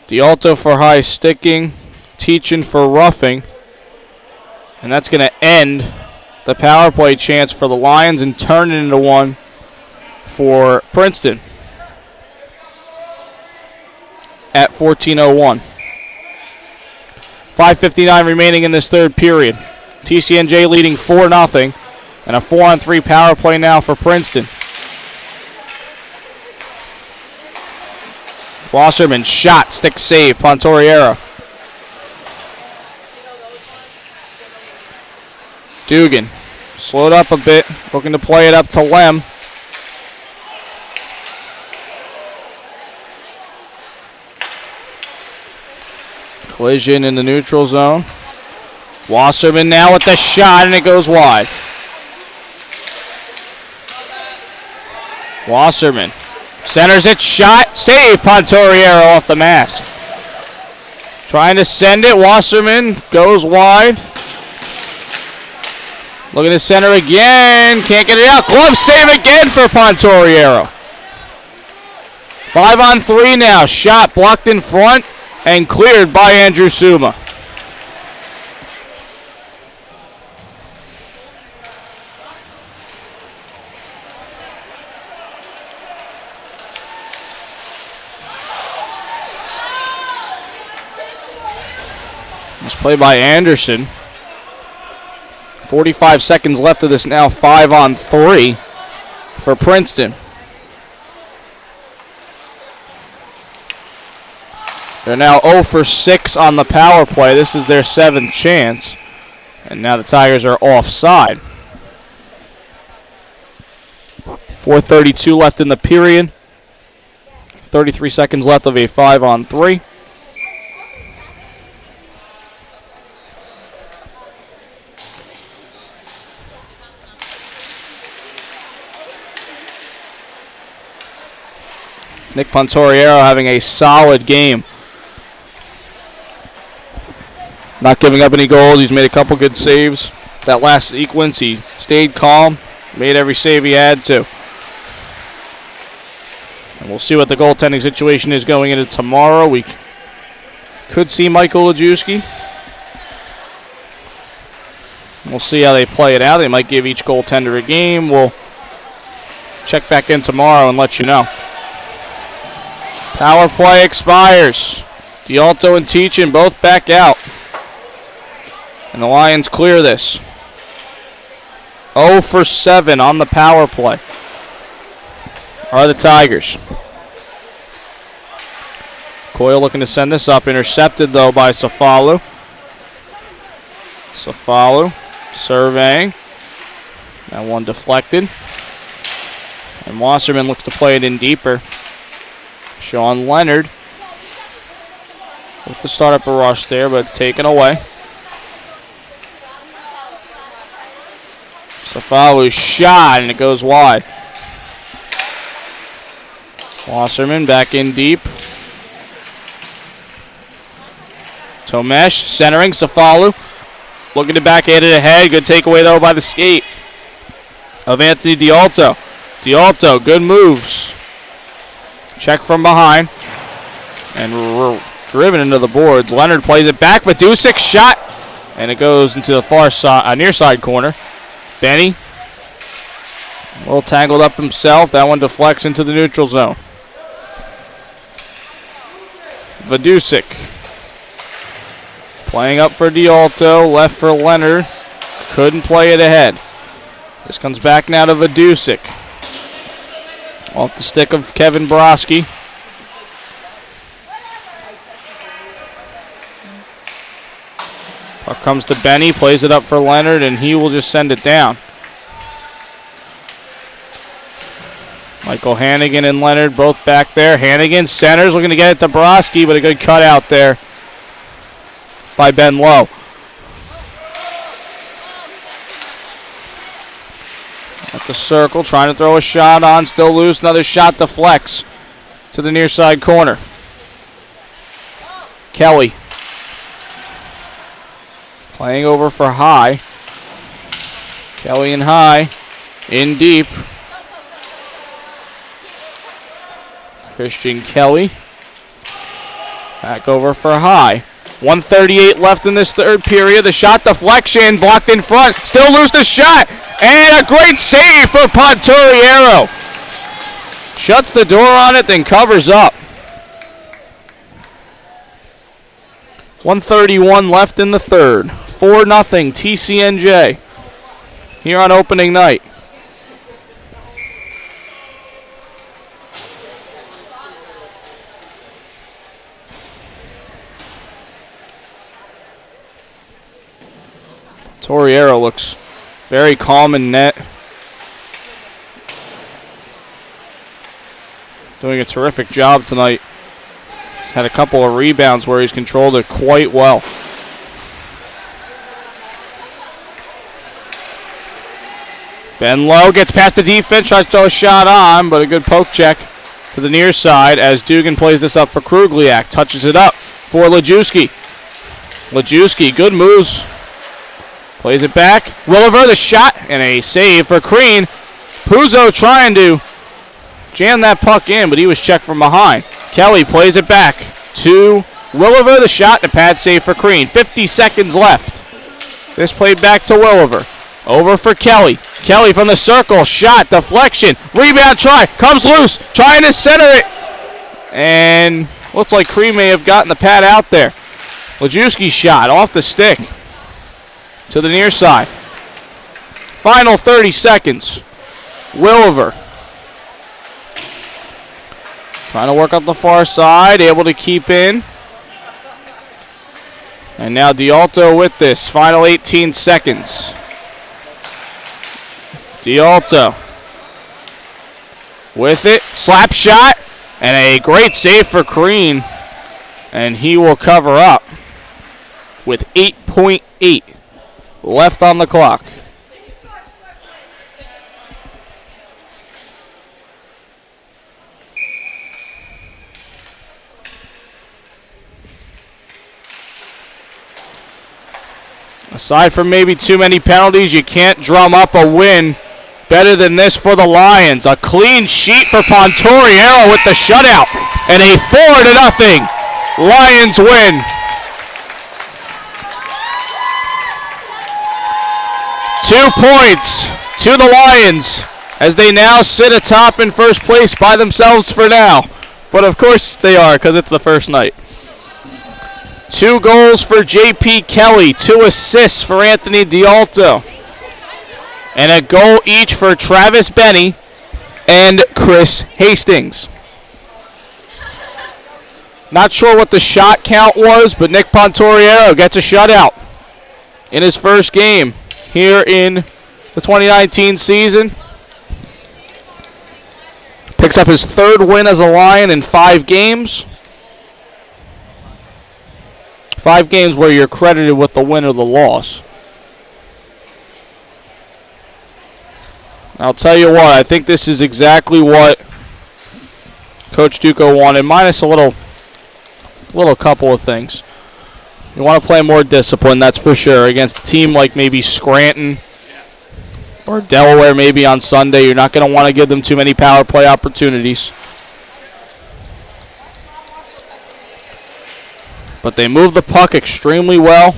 D'Alto for high sticking, Teachin for roughing. And that's going to end the power play chance for the Lions and turn it into one for Princeton at 14:01. 5:59 remaining in this third period. TCNJ leading 4-0, and a 4-on-3 power play now for Princeton. Wasserman shot, stick save, Pontoriero. Dugan slowed up a bit, looking to play it up to Lem. Collision in the neutral zone. Wasserman now with the shot, and it goes wide. Wasserman centers it, shot, save, Pontoriero off the mask. Trying to send it, Wasserman goes wide. Looking to center again, can't get it out. Glove save again for Pontoriero. 5-on-3 now, shot blocked in front and cleared by Andrew Suma. This play by Anderson. 45 seconds left of this now 5-on-3 for Princeton. They're now 0 for 6 on the power play. This is their 7th chance. And now the Tigers are offside. 4:32 left in the period. 33 seconds left of a 5-on-3. Nick Pontoriero having a solid game. Not giving up any goals. He's made a couple good saves. That last sequence, he stayed calm, made every save he had to. And we'll see what the goaltending situation is going into tomorrow. We could see Michael Lajewski. We'll see how they play it out. They might give each goaltender a game. We'll check back in tomorrow and let you know. Power play expires. D'Alto and Teachin both back out. And the Lions clear this. 0 for 7 on the power play are the Tigers. Coyle looking to send this up. Intercepted, though, by Cefalu. Cefalu surveying. That one deflected. And Wasserman looks to play it in deeper. Sean Leonard with the start up a rush there, but it's taken away. Cefalu's shot, and it goes wide. Wasserman back in deep. Tomesh centering. Cefalu looking to backhand it ahead. Good takeaway, though, by the skate of Anthony D'Alto. D'Alto, good moves. Check from behind. And driven into the boards. Leonard plays it back. Vidusik shot. And it goes into the far side, near side corner. Benny, a little tangled up himself. That one deflects into the neutral zone. Vidusik playing up for D'Alto, left for Leonard. Couldn't play it ahead. This comes back now to Vidusik. Off the stick of Kevin Broski. Puck comes to Benny, plays it up for Leonard, and he will just send it down. Michael Hannigan and Leonard both back there. Hannigan centers, looking to get it to Broski, but a good cutout there by Ben Lowe. At the circle, trying to throw a shot on, still loose. Another shot deflects to the near side corner. Kelly playing over for High. Kelly and High in deep. Christian Kelly back over for High. 1:38 left in this third period. The shot deflection blocked in front. Still loose the shot. And a great save for Ponturiero. Shuts the door on it, then covers up. 1:31 left in the third. 4-0 TCNJ here on opening night. Torriero looks very calm in net. Doing a terrific job tonight. He's had a couple of rebounds where he's controlled it quite well. Ben Lowe gets past the defense, tries to throw a shot on, but a good poke check to the near side as Dugan plays this up for Krugliak. Touches it up for Lajewski. Lajewski, good moves. Plays it back. Williver, the shot, and a save for Crean. Puzo trying to jam that puck in, but he was checked from behind. Kelly plays it back to Williver, the shot, and a pad save for Crean. 50 seconds left. This played back to Williver. Over for Kelly. Kelly from the circle. Shot. Deflection. Rebound try. Comes loose. Trying to center it. And looks like Crean may have gotten the pad out there. Lajewski shot off the stick to the near side. Final 30 seconds. Williver trying to work up the far side. Able to keep in. And now D'Alto with this. Final 18 seconds. D'Alto with it. Slap shot. And a great save for Crean. And he will cover up with 8.8 left on the clock. Aside from maybe too many penalties, you can't drum up a win better than this for the Lions. A clean sheet for Ponturiero with the shutout. And a 4-0 Lions win. 2 points to the Lions as they now sit atop in first place by themselves for now. But of course they are, because it's the first night. 2 goals for J.P. Kelly, 2 assists for Anthony Dialto, and a goal each for Travis Benny and Chris Hastings. Not sure what the shot count was, but Nick Pontoriero gets a shutout in his first game here in the 2019 season. Picks up his 3rd win as a Lion in 5 games. 5 games where you're credited with the win or the loss. I'll tell you what, I think this is exactly what Coach Duco wanted, minus a little couple of things. You want to play more discipline, that's for sure. Against a team like maybe Scranton or Delaware maybe on Sunday, you're not going to want to give them too many power play opportunities. But they move the puck extremely well.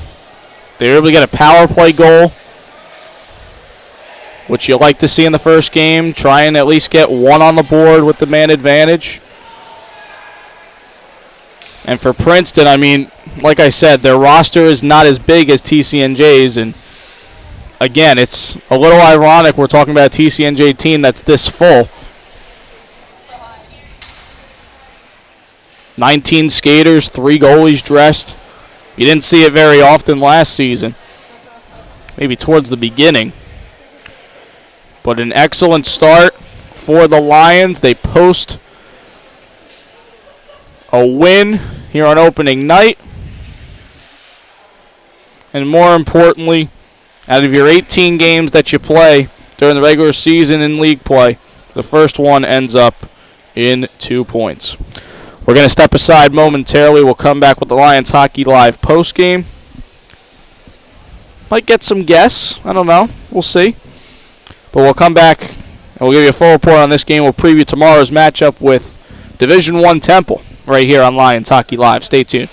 They were able to get a power play goal, which you like to see in the first game. Try and at least get 1 on the board with the man advantage. And for Princeton, I mean, like I said, their roster is not as big as TCNJ's. And again, it's a little ironic we're talking about a TCNJ team that's this full. 19 skaters, 3 goalies dressed. You didn't see it very often last season. Maybe towards the beginning. But an excellent start for the Lions. They post a win here on opening night. And more importantly, out of your 18 games that you play during the regular season in league play, the first one ends up in 2 points. We're going to step aside momentarily. We'll come back with the Lions Hockey Live postgame. Might get some guests. I don't know. We'll see. But we'll come back and we'll give you a full report on this game. We'll preview tomorrow's matchup with Division I Temple right here on Lions Hockey Live. Stay tuned.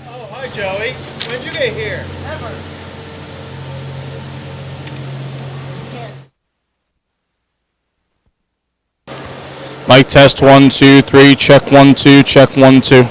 Oh, hi, Joey. When'd you get here? Ever. Mic test 1, 2, 3. Check 1, 2. Check 1, 2.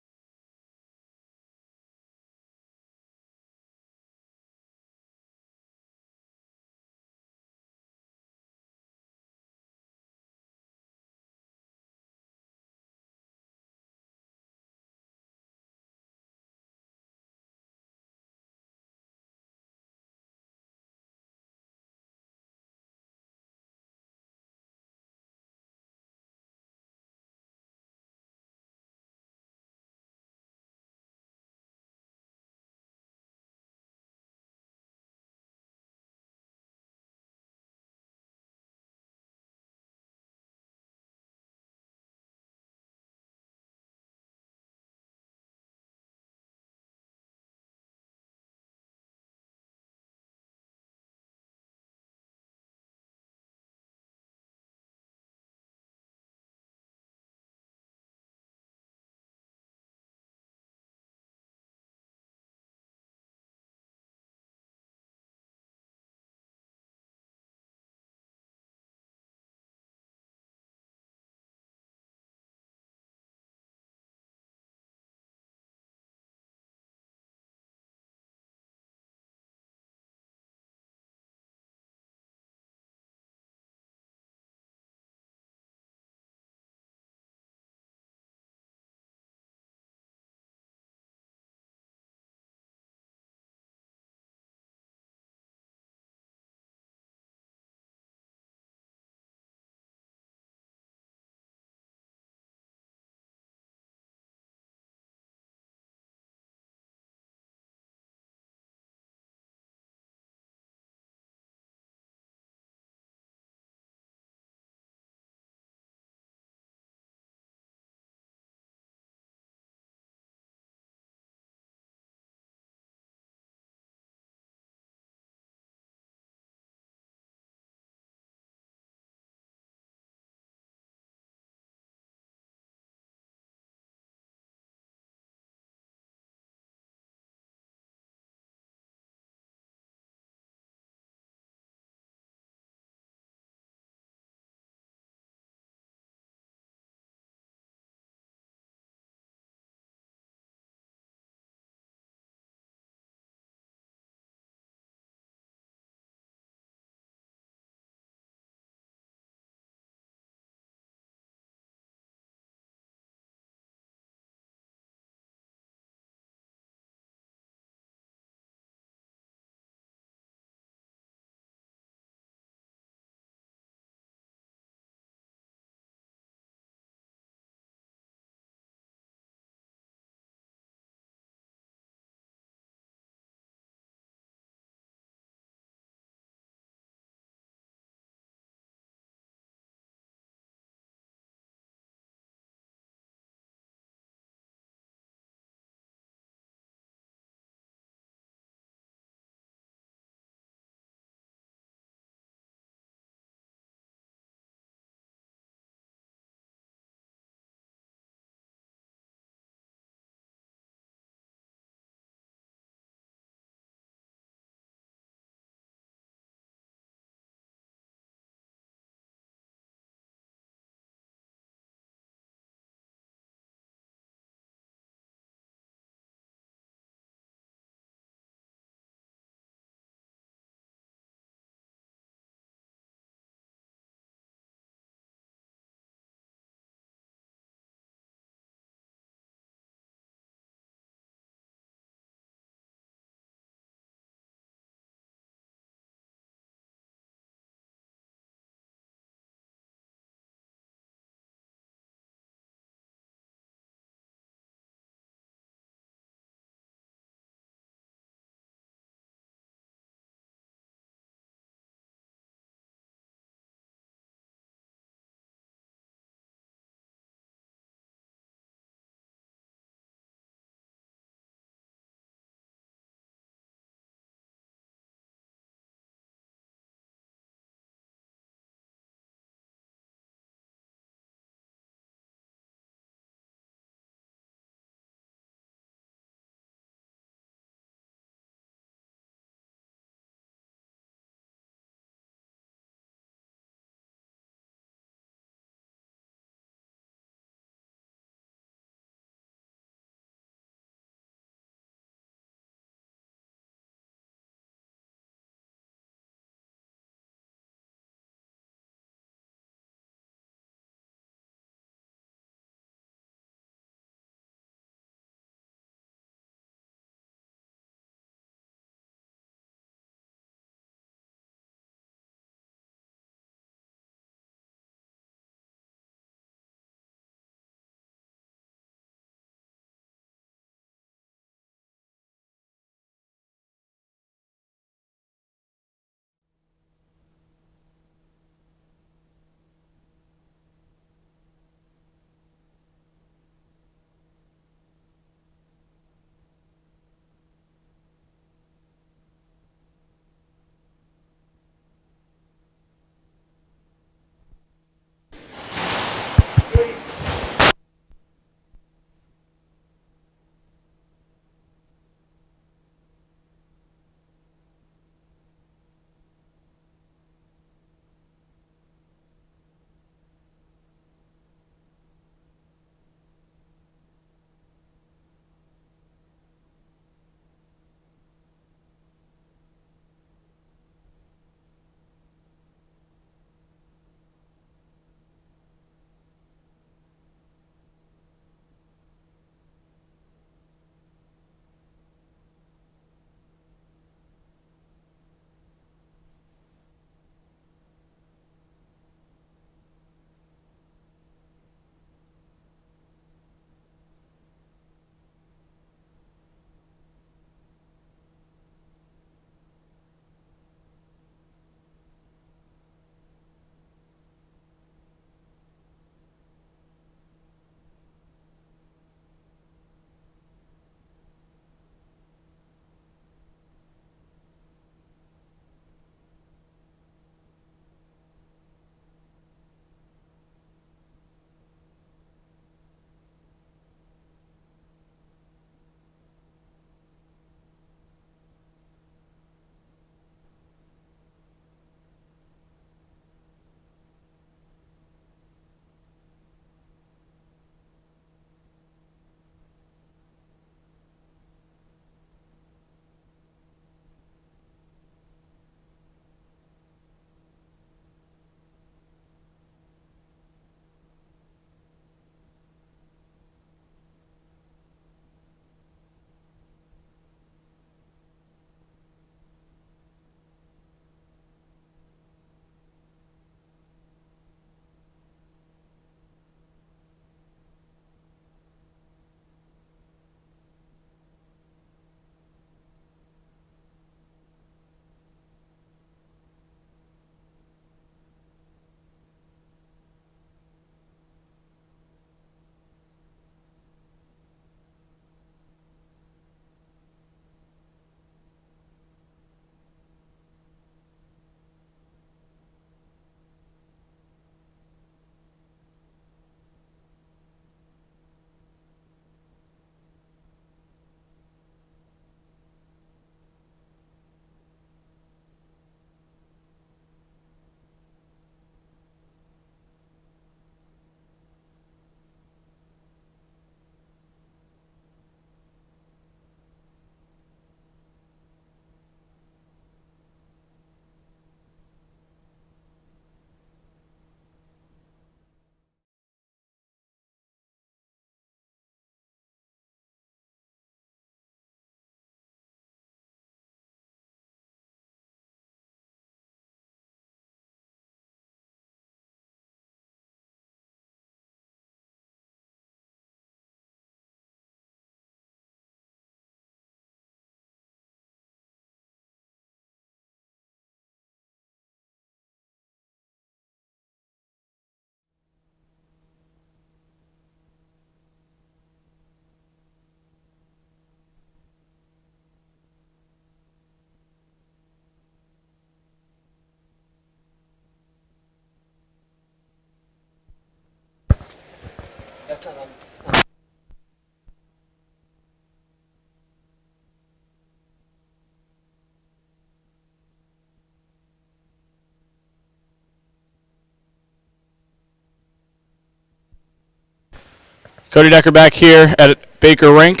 Cody Decker back here at Baker Rink,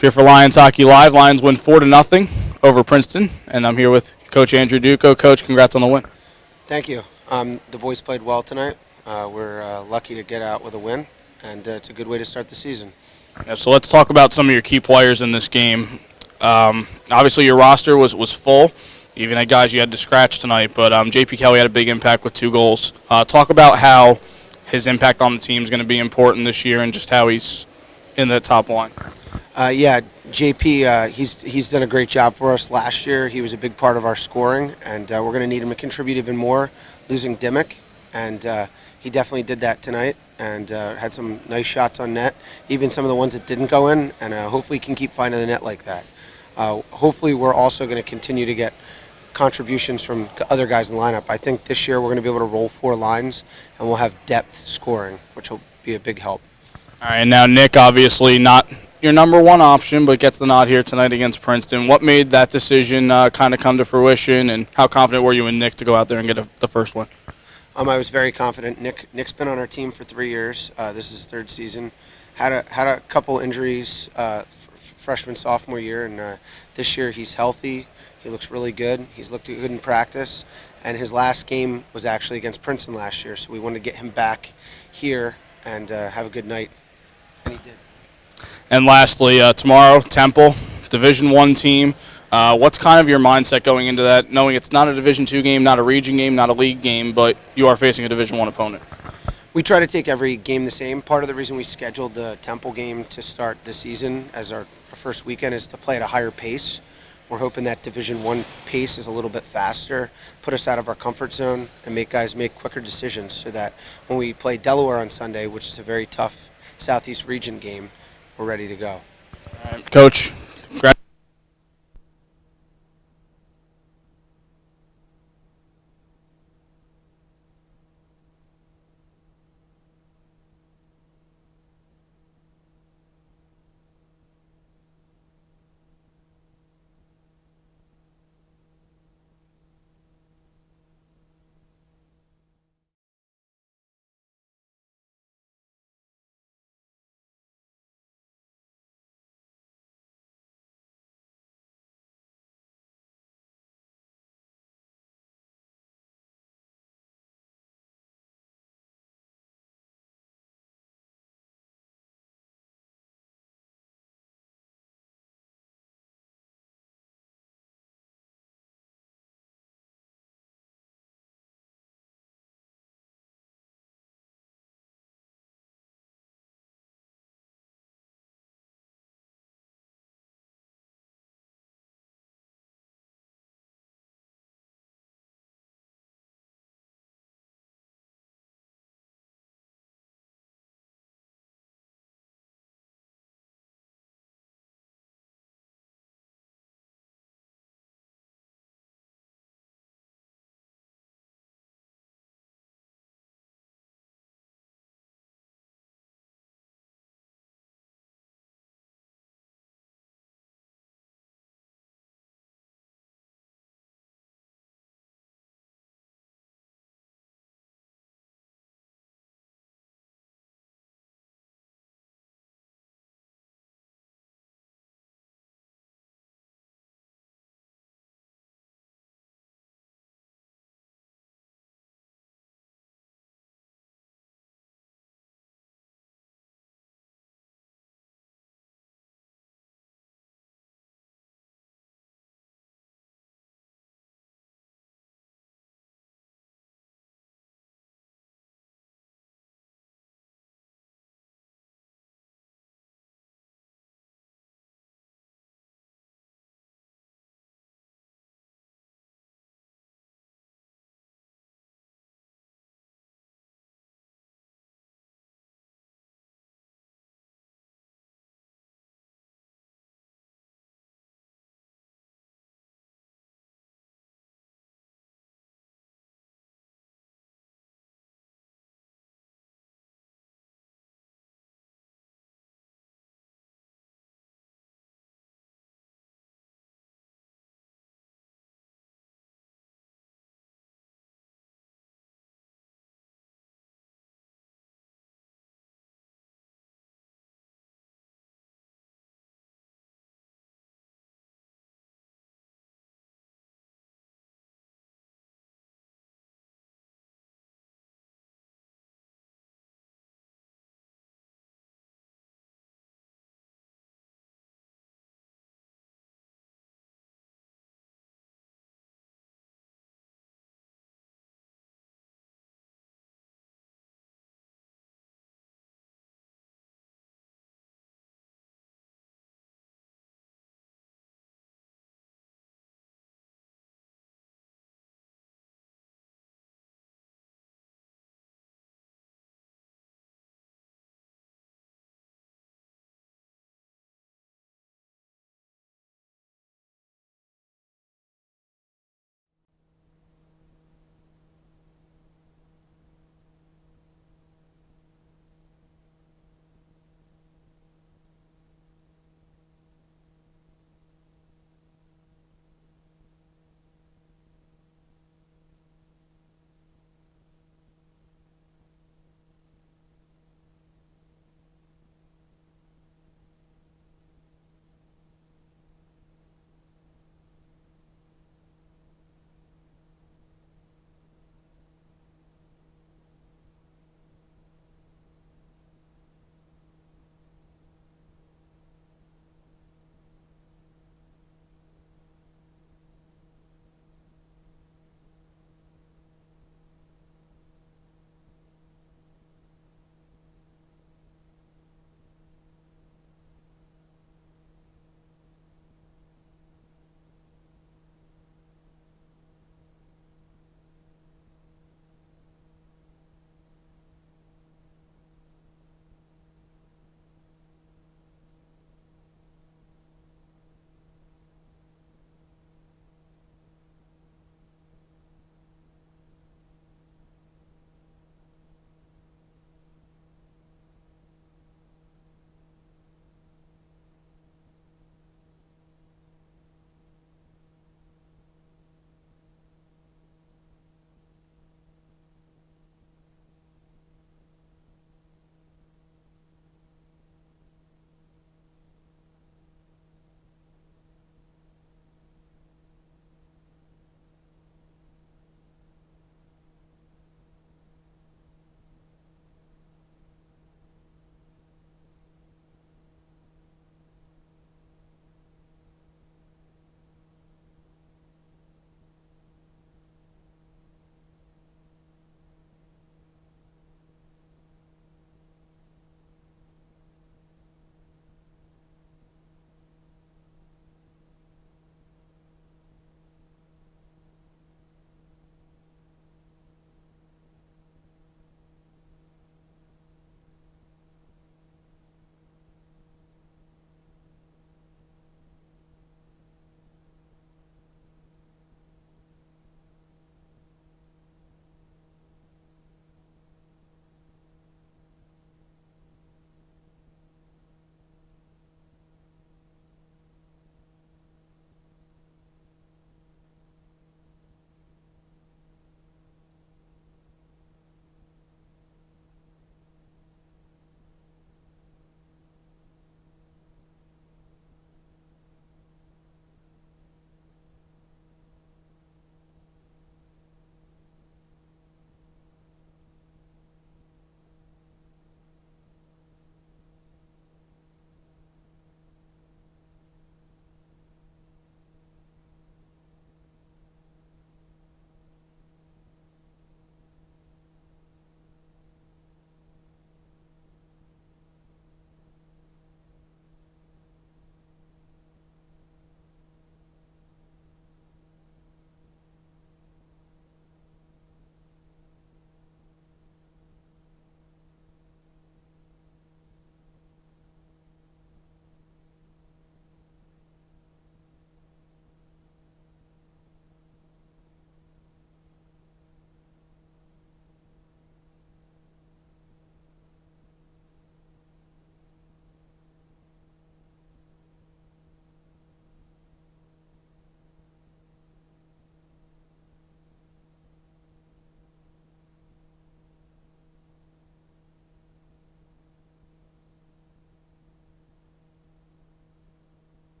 here for Lions Hockey Live. Lions win 4-0 over Princeton, and I'm here with Coach Andrew Duco. Coach, congrats on the win. Thank you. The boys played well tonight. We're lucky to get out with a win, and it's a good way to start the season. Yeah, so let's talk about some of your key players in this game. Obviously, your roster was full. You even had guys you had to scratch tonight, but J.P. Kelly had a big impact with 2 goals. Talk about how his impact on the team is going to be important this year and just how he's in the top line. Yeah, JP, he's done a great job for us last year. He was a big part of our scoring, and we're going to need him to contribute even more, losing Dimmick, and he definitely did that tonight and had some nice shots on net, even some of the ones that didn't go in, and hopefully he can keep finding the net like that. Hopefully we're also going to continue to get contributions from other guys in the lineup. I think this year we're going to be able to roll 4 lines, and we'll have depth scoring, which will be a big help. All right, and now Nick, obviously not your number one option, but gets the nod here tonight against Princeton. What made that decision kind of come to fruition, and how confident were you in Nick to go out there and get the first one? I was very confident. Nick's been on our team for 3 years. This is his 3rd season. Had a couple injuries freshman, sophomore year, and this year he's healthy. He looks really good. He's looked good in practice, and his last game was actually against Princeton last year, so we wanted to get him back here and have a good night, and he did. And lastly, tomorrow, Temple, Division I team. What's kind of your mindset going into that, knowing it's not a Division II game, not a region game, not a league game, but you are facing a Division I opponent? We try to take every game the same. Part of the reason we scheduled the Temple game to start the season as our first weekend is to play at a higher pace. We're hoping that Division I pace is a little bit faster, put us out of our comfort zone, and make guys make quicker decisions so that when we play Delaware on Sunday, which is a very tough Southeast region game, we're ready to go. All right, Coach,